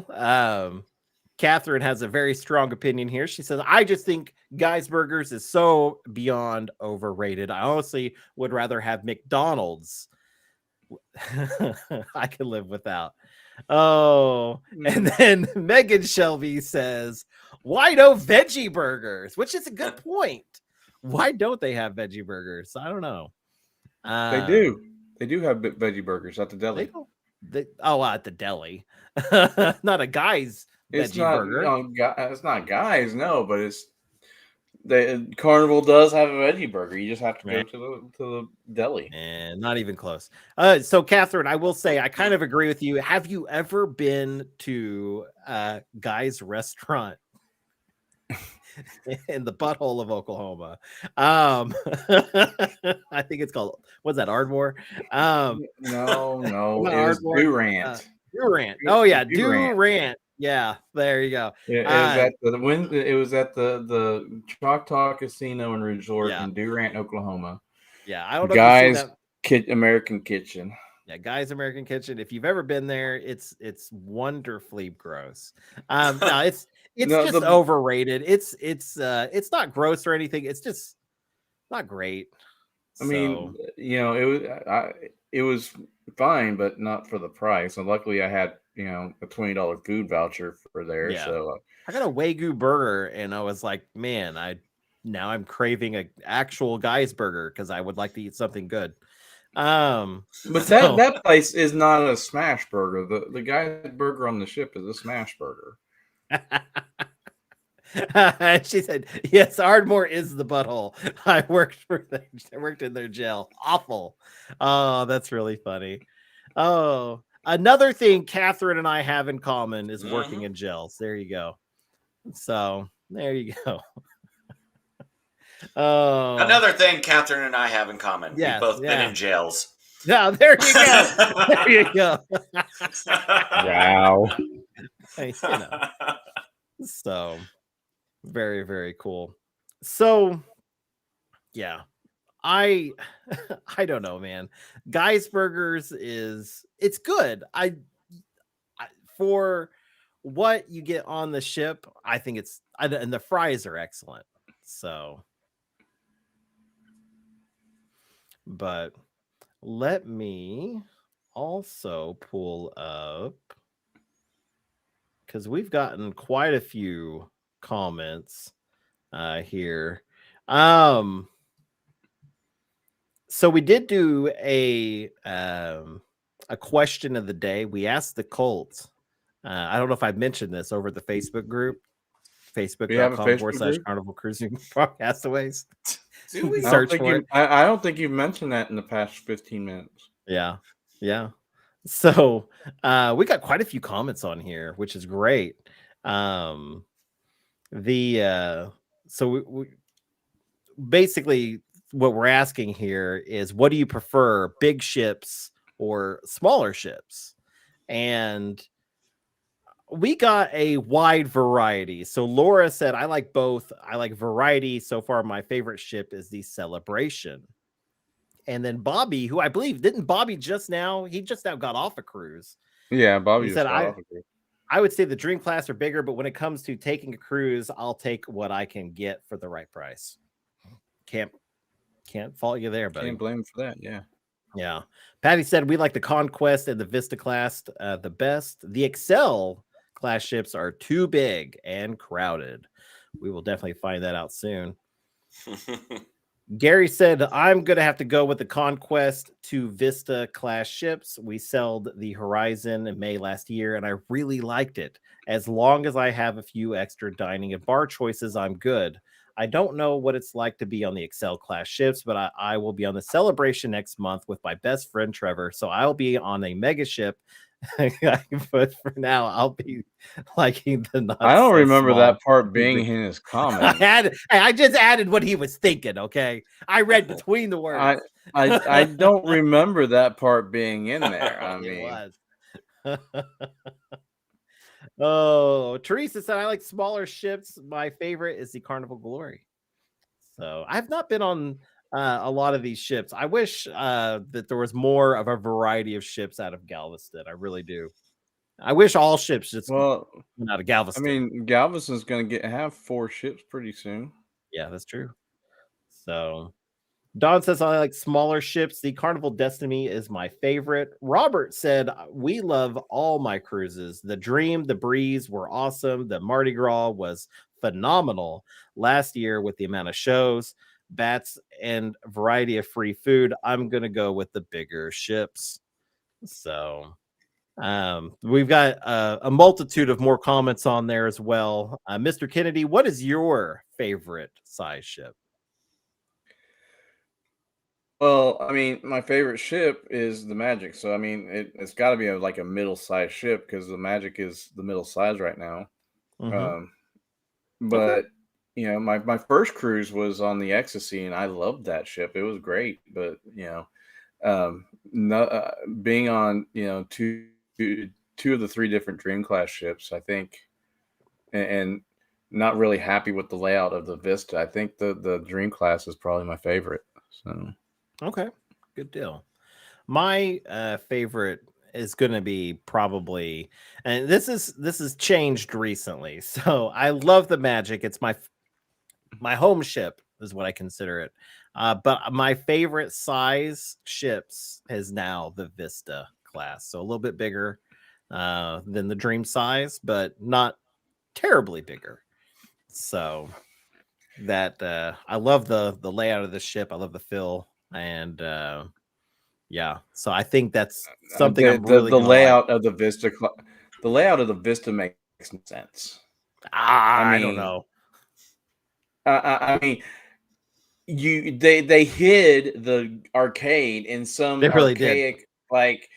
Catherine has a very strong opinion here. She says, I just think Guy's Burgers is so beyond overrated. I honestly would rather have McDonald's. I can live without. Oh, and then Megan Shelby says, why no veggie burgers? Which is a good point. Why don't they have veggie burgers? I don't know. They do. They do have veggie burgers at the deli. At the deli. Not a Guy's veggie burger. It's not Guys, no, but it's Carnival does have a veggie burger. You just have to go to the deli. And not even close. So Catherine, I will say I kind of agree with you. Have you ever been to Guy's Restaurant in the butthole of Oklahoma? I think it's called, what's that, Ardmore? No, it was Durant. Durant. Oh yeah, Durant. Yeah, there you go. Yeah, it was at the Choctaw Casino and Resort in Durant, Oklahoma. Yeah, I don't know. Guys, American Kitchen. Yeah, Guys American Kitchen. If you've ever been there, it's wonderfully gross. No, it's just overrated. It's not gross or anything. It's just not great. I mean, it was fine, but not for the price. And luckily, I had a $20 food voucher for there. Yeah. So I got a Wagyu burger, and I was like, man, I'm craving an actual Guy's burger because I would like to eat something good. But that place is not a smash burger. The Guy's burger on the ship is a smash burger. She said, yes, Ardmore is the butthole. I worked in their jail. Awful. Oh, that's really funny. Oh, another thing Catherine and I have in common is working in jails. There you go. So there you go. Oh, another thing Catherine and I have in common. We've both been in jails. Yeah, there you go. There you go. Wow. So very, very cool. So yeah, I don't know, man. Guy's Burgers it's good. I for what you get on the ship, I think and the fries are excellent. So, but let me also pull up, because we've gotten quite a few comments here. So we did do a question of the day. We asked the cult. I don't know if I mentioned this over the Facebook group, facebook.com/Carnival Cruising Podcastaways. Search for it. I don't think you've mentioned that in the past 15 minutes. Yeah. So we got quite a few comments on here, which is great. So we basically what we're asking here is, what do you prefer, big ships or smaller ships? And we got a wide variety. So Laura said, I like both. I like variety. So far, my favorite ship is the Celebration. And then Bobby, who I believe, didn't Bobby just now got off a cruise. Yeah, Bobby said, off a cruise. I would say the dream class are bigger, but when it comes to taking a cruise, I'll take what I can get for the right price. Can't fault you there, buddy. Can't blame him for that. Yeah. Patty said, we like the Conquest and the Vista class the best. The Excel class ships are too big and crowded. We will definitely find that out soon. Gary said, I'm going to have to go with the Conquest to Vista class ships. We sold the Horizon in May last year, and I really liked it. As long as I have a few extra dining and bar choices, I'm good. I don't know what it's like to be on the Excel class ships, but I will be on the Celebration next month with my best friend, Trevor. So I'll be on a mega ship. But for now, I'll be liking the I don't remember that part being in his comment. I just added what he was thinking. Okay, I read between the words. I don't remember that part being in there. I mean, it was. Oh, Teresa said, I like smaller ships. My favorite is the Carnival Glory. So I've not been on a lot of these ships. I wish that there was more of a variety of ships out of Galveston. I really do. I wish all ships just went out of Galveston. I mean, Galveston's going to have 4 ships pretty soon. Yeah, that's true. So Don says, I like smaller ships. The Carnival Destiny is my favorite. Robert said, we love all my cruises. The Dream, the Breeze were awesome. The Mardi Gras was phenomenal last year with the amount of shows, bats, and variety of free food. I'm going to go with the bigger ships. So We've got a multitude of more comments on there as well. Mr. Kennedy, what is your favorite size ship? Well, I mean, my favorite ship is the Magic. So, I mean, it's got to be like a middle-sized ship because the Magic is the middle size right now. But you know, my first cruise was on the Ecstasy, and I loved that ship. It was great. But you know, being on two of the three different Dream class ships, I think, and not really happy with the layout of the Vista. I think the Dream class is probably my favorite. So. Okay, good deal. My favorite is going to be probably, and this is changed recently. So I love the Magic. It's my home ship is what I consider it. But my favorite size ships is now the Vista class. So a little bit bigger than the Dream size, but not terribly bigger. So that I love the layout of the ship. I love the fill. And yeah, so I think that's something I'm really the layout of the Vista. The layout of the Vista makes sense. I don't know. I mean, they hid the arcade in some really archaic did. Like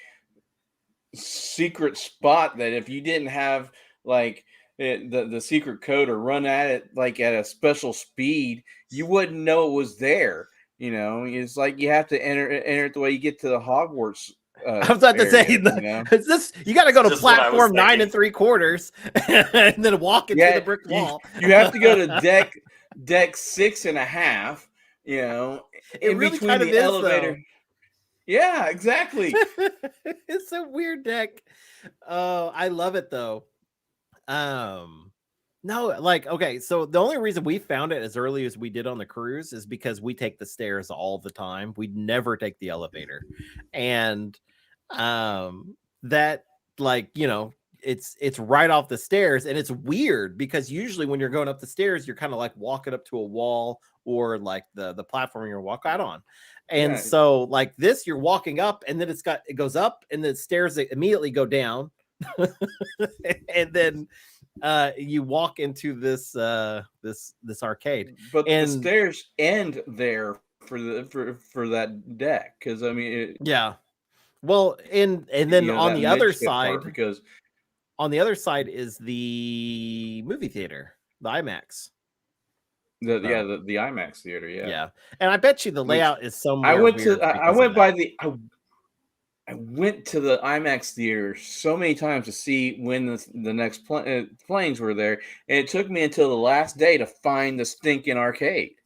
secret spot that if you didn't have like the secret code or run at it like at a special speed, you wouldn't know it was there. You know, it's like you have to enter it the way you get to the Hogwarts. I was about to say, you got to go to platform 9 3/4 and then walk into the brick wall. You have to go to deck 6.5. You know, in really between the elevator. Though. Yeah, exactly. It's a weird deck. I love it though. No, like, okay, so the only reason we found it as early as we did on the cruise is because we take the stairs all the time. We'd never take the elevator. And that, like, you know, it's right off the stairs, and it's weird because usually when you're going up the stairs, you're kind of like walking up to a wall or like the platform you're walking out on. And so like this, you're walking up and then it goes up and the stairs immediately go down. And then you walk into this arcade, but the stairs end there for that deck because I mean well, and then on the other side, because on the other side is the movie theater, the IMAX. The IMAX theater, yeah, and I bet you the layout is somewhere. I went to the IMAX theater so many times to see when the next planes were there, and it took me until the last day to find the stinking arcade.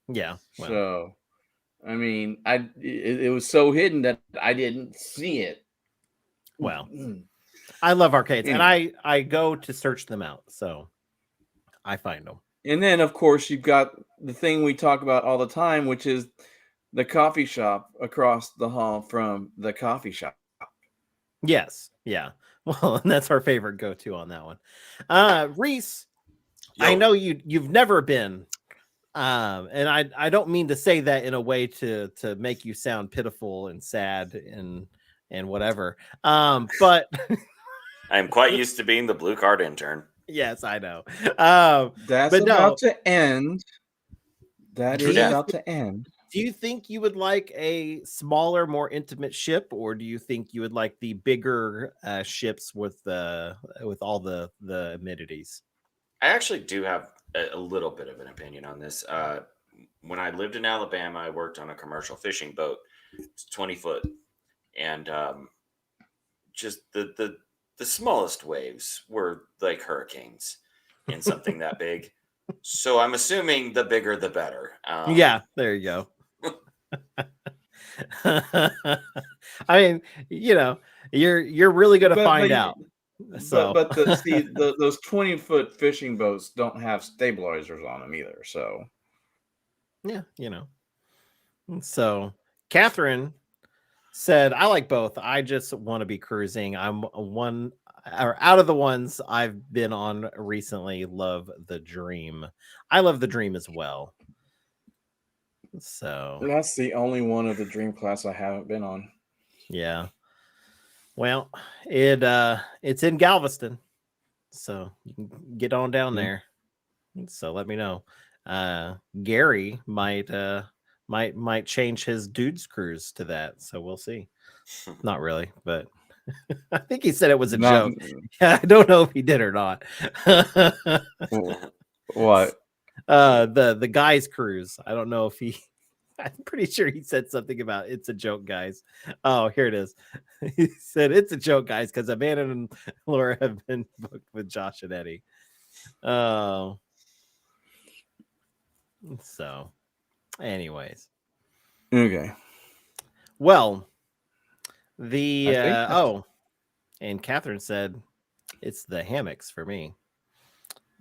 Yeah. Well. So, I mean, it was so hidden that I didn't see it. Well, I love arcades, and I go to search them out, so I find them. And then, of course, you've got the thing we talk about all the time, which is the coffee shop across the hall from the coffee shop. Yes. Yeah. Well, and that's our favorite go-to on that one. Reese, I know you've never been, and I don't mean to say that in a way to make you sound pitiful and sad and whatever. But I'm quite used to being the blue card intern. Yes, I know. That's about to end. That is about to end. Do you think you would like a smaller, more intimate ship, or do you think you would like the bigger ships with all the amenities? I actually do have a little bit of an opinion on this. When I lived in Alabama, I worked on a commercial fishing boat. It's 20 foot, and just the smallest waves were like hurricanes in something that big. So I'm assuming the bigger the better. Yeah, there you go. I mean, you know, you're really going to find out. So, but those 20-foot fishing boats don't have stabilizers on them either. So, yeah, you know. So, Catherine said, "I like both. I just want to be cruising. I'm one." Or out of the ones I've been on recently, love the Dream. I love the Dream as well. So that's the only one of the Dream class I haven't been on. Yeah. Well, it's in Galveston, so you can get on down there. So let me know. Gary might change his dudes cruise to that. So we'll see. Not really, but I think he said it was a joke. I don't know if he did or not. What? The guys cruise. I don't know if he. I'm pretty sure he said something about it's a joke, guys. Oh, here it is. He said it's a joke, guys, because Amanda and Laura have been booked with Josh and Eddie. Oh. So, anyways. Okay. Well, and Catherine said it's the hammocks for me.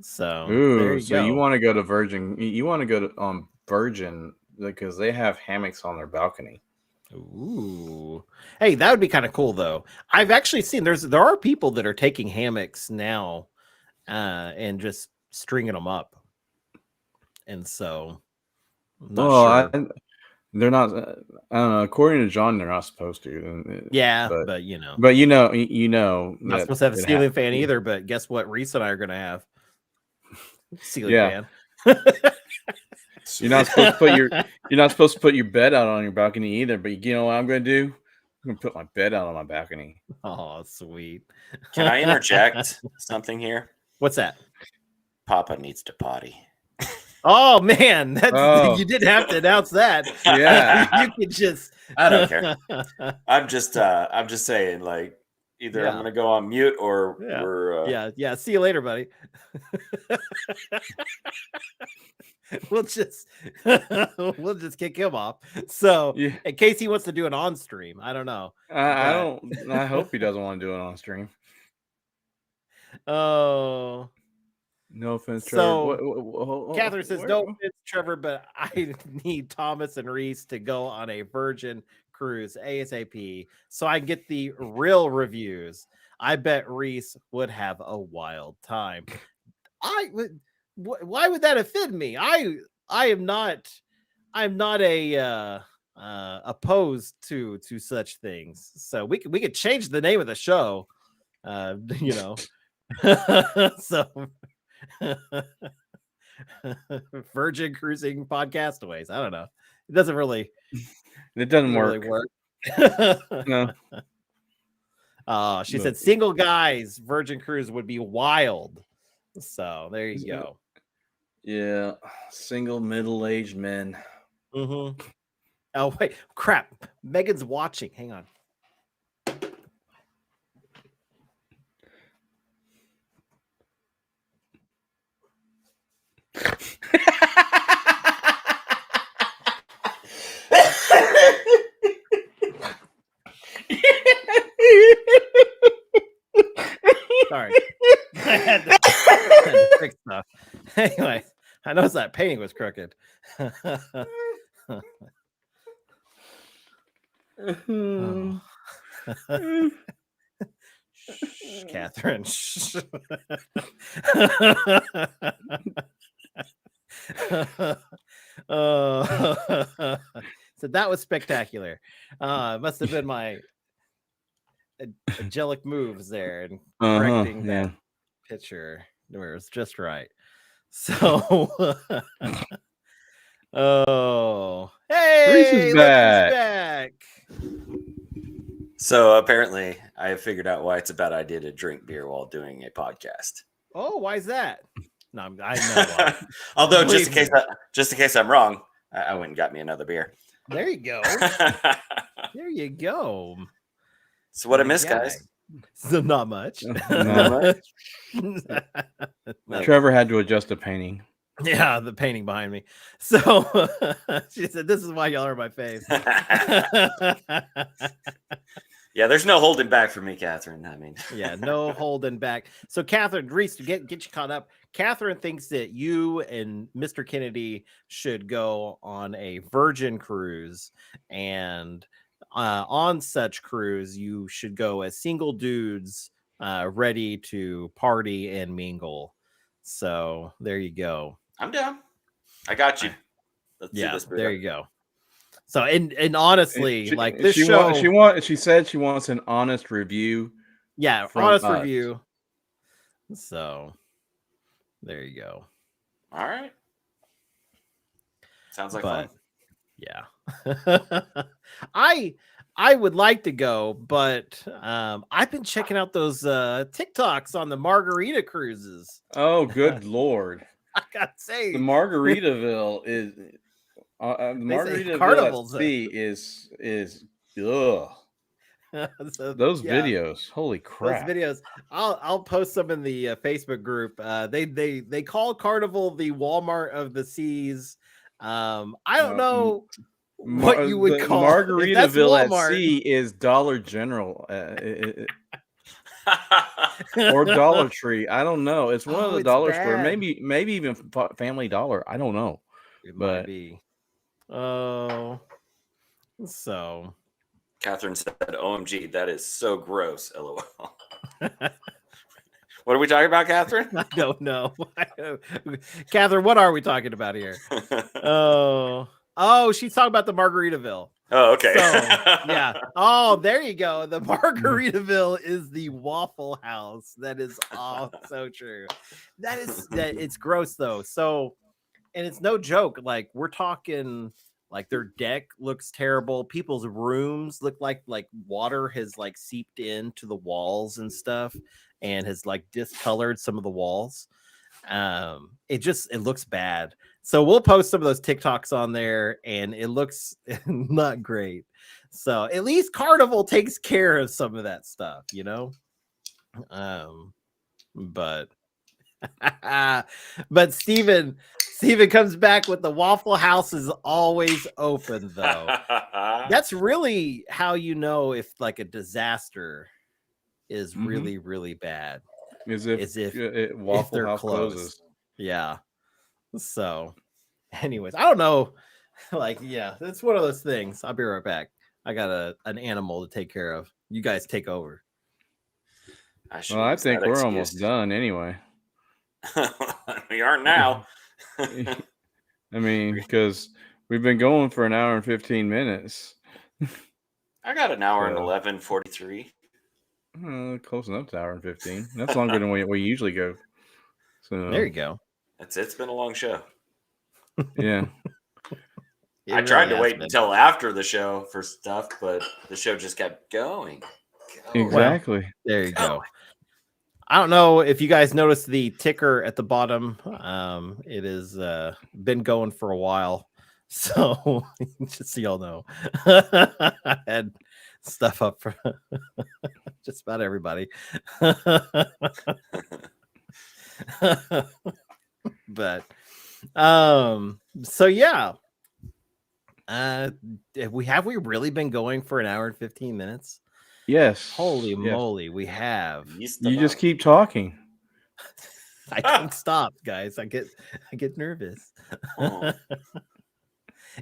So, there you go. You want to go to Virgin? You want to go to Virgin because they have hammocks on their balcony. Ooh, hey, that would be kind of cool though. I've actually seen there are people that are taking hammocks now, and just stringing them up, and so. Sure. They're not. I don't know. According to John, they're not supposed to. Yeah, but you know, not supposed to have a ceiling fan either. But guess what? Reese and I are going to have ceiling fan. You're not supposed to put your bed out on your balcony either. But you know what I'm going to do? I'm going to put my bed out on my balcony. Oh, sweet. Can I interject something here? What's that? Papa needs to potty. Oh man, you didn't have to announce that. Yeah, you could just. I don't care. I'm just saying, like, either I'm gonna go on mute or we're. Yeah. See you later, buddy. we'll just kick him off. So in case he wants to do it on stream, I don't know. I hope he doesn't want to do it on stream. Oh. No offense, Trevor. So, Catherine says, no offense, Trevor, but I need Thomas and Reese to go on a Virgin cruise ASAP so I get the real reviews. I bet Reese would have a wild time. Why would that offend me? I'm not opposed to such things. So we could change the name of the show. So Virgin Cruising Podcastaways. I don't know. It doesn't work. Really work. No. She said single guys Virgin Cruise would be wild. So there you go. Yeah, single middle-aged men. Mm-hmm. Oh wait, crap! Megan's watching. Hang on. Sorry. I had to fix stuff. Anyway, I noticed that painting was crooked. Shh, Catherine. Shh. So that was spectacular. It must have been my angelic moves there and correcting that picture where it was just right. So, hey, Reese is back. So apparently, I have figured out why it's a bad idea to drink beer while doing a podcast. Oh, why is that? No, I know why. Although, just in case I'm wrong, I went and got me another beer. There you go. There you go. So what I missed, guys? So not much. Trevor had to adjust the painting. Yeah, the painting behind me. So she said, "This is why y'all are my face." Yeah, there's no holding back for me, Catherine. I mean, yeah, no holding back. So, Catherine, Reese, to get you caught up, Catherine thinks that you and Mr. Kennedy should go on a Virgin cruise, and on such cruise, you should go as single dudes, ready to party and mingle. So there you go. I'm down. I got you. Let's do this. There you go. So and honestly, like this she show, she said she wants an honest review. Yeah, honest review. So there you go. All right. Sounds like fun. Yeah. I would like to go, but I've been checking out those TikToks on the margarita cruises. Oh, good Lord. I gotta say, the Margaritaville is Margaritaville at sea is ugh. So, those videos, holy crap! Those videos, I'll post some in the Facebook group. They call Carnival the Walmart of the seas. I don't know what you would call Margaritaville at sea is Dollar General or Dollar Tree. I don't know. It's one of the dollar store, maybe even Family Dollar. I don't know. Might be. Oh, so. Catherine said, "OMG, that is so gross." LOL. What are we talking about, Catherine? I don't know. Catherine, what are we talking about here? Oh, she's talking about the Margaritaville. Oh, okay. So, yeah. Oh, there you go. The Margaritaville is the Waffle House. That is all so true. That it's gross though. So, and it's no joke. Like we're talking. Like their deck looks terrible. People's rooms look like water has like seeped into the walls and stuff and has like discolored some of the walls. It looks bad. So we'll post some of those TikToks on there and it looks not great. So at least Carnival takes care of some of that stuff, you know? But Steven comes back with the Waffle House is always open though. That's really how you know if like a disaster is really, really bad. Is if Waffle House closes. Yeah. So anyways, I don't know. Like, yeah, it's one of those things. I'll be right back. I got an animal to take care of. You guys take over. I think we're almost done anyway. We are now. I mean, because we've been going for an hour and 15 minutes. I got an hour and 11:43. Close enough to hour and 15. That's longer than we usually go. So there you go. It's been a long show. Yeah. I tried to wait until after the show for stuff, but the show just kept going. Exactly. Well, there you go. I don't know if you guys noticed the ticker at the bottom. It has been going for a while. So just so y'all know, I had stuff up for just about everybody. But so yeah. Have we really been going for an hour and 15 minutes? Yes. Holy moly, we have. You just keep talking. I can't stop, guys. I get nervous. Oh.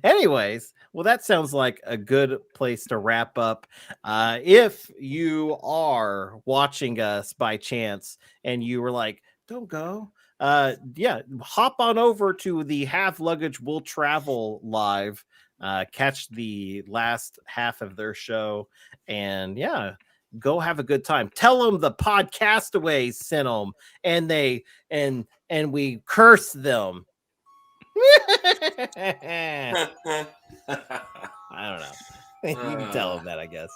Anyways, well, that sounds like a good place to wrap up. If you are watching us by chance and you were like, don't go, hop on over to the Have Luggage Will Travel live. Catch the last half of their show and go have a good time. Tell them the Podcastaways sent them and we curse them. I don't know. You can tell them that, I guess.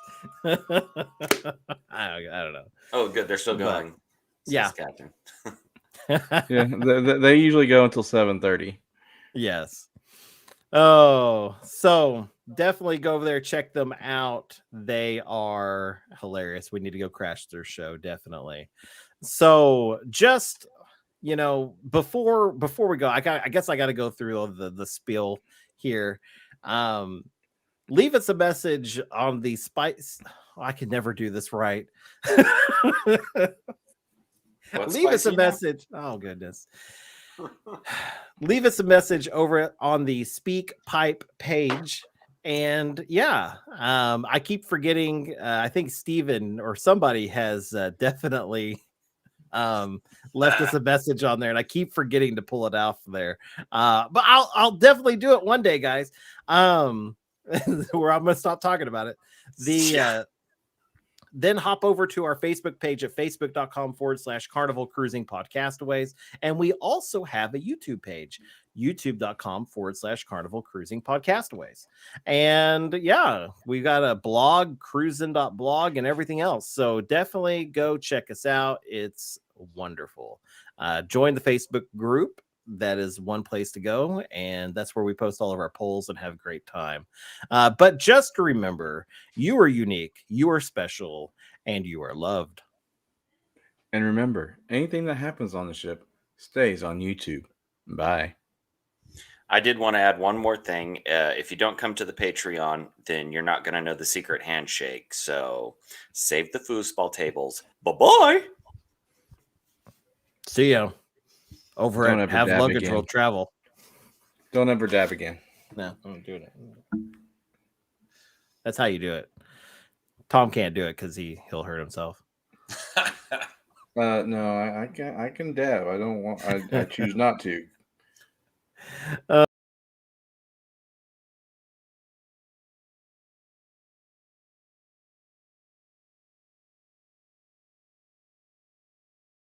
I don't know. Oh, good. They're still going. Yeah. Yeah, they usually go until 7:30. Yes. Oh, so definitely go over there, check them out. They are hilarious. We need to go crash their show, definitely. So just before we go, I guess I got to go through all the spiel here. Leave us a message on the spice. Oh, I can never do this right. Leave us a message. Oh goodness. Leave us a message over on the Speak Pipe page. And I keep forgetting. I think Steven or somebody has definitely left us a message on there, and I keep forgetting to pull it out from there. But I'll definitely do it one day, guys. where I'm going to stop talking about it. Then hop over to our Facebook page at facebook.com/Carnival Cruising Podcastaways. And we also have a YouTube page, youtube.com/Carnival Cruising Podcastaways. And yeah, we got a blog, cruising.blog, and everything else. So definitely go check us out. It's wonderful. Join the Facebook group. That is one place to go, and that's where we post all of our polls and have a great time. But just remember, you are unique, you are special, and you are loved. And remember, anything that happens on the ship stays on YouTube. Bye. I did want to add one more thing. If you don't come to the Patreon, then you're not going to know the secret handshake. So save the foosball tables. Bye-bye. See ya. Over at Have Luggage again. World Travel. Don't ever dab again. No, I'm doing it. That's how you do it. Tom can't do it because he'll hurt himself. No, I can dab. I don't want. I choose not to.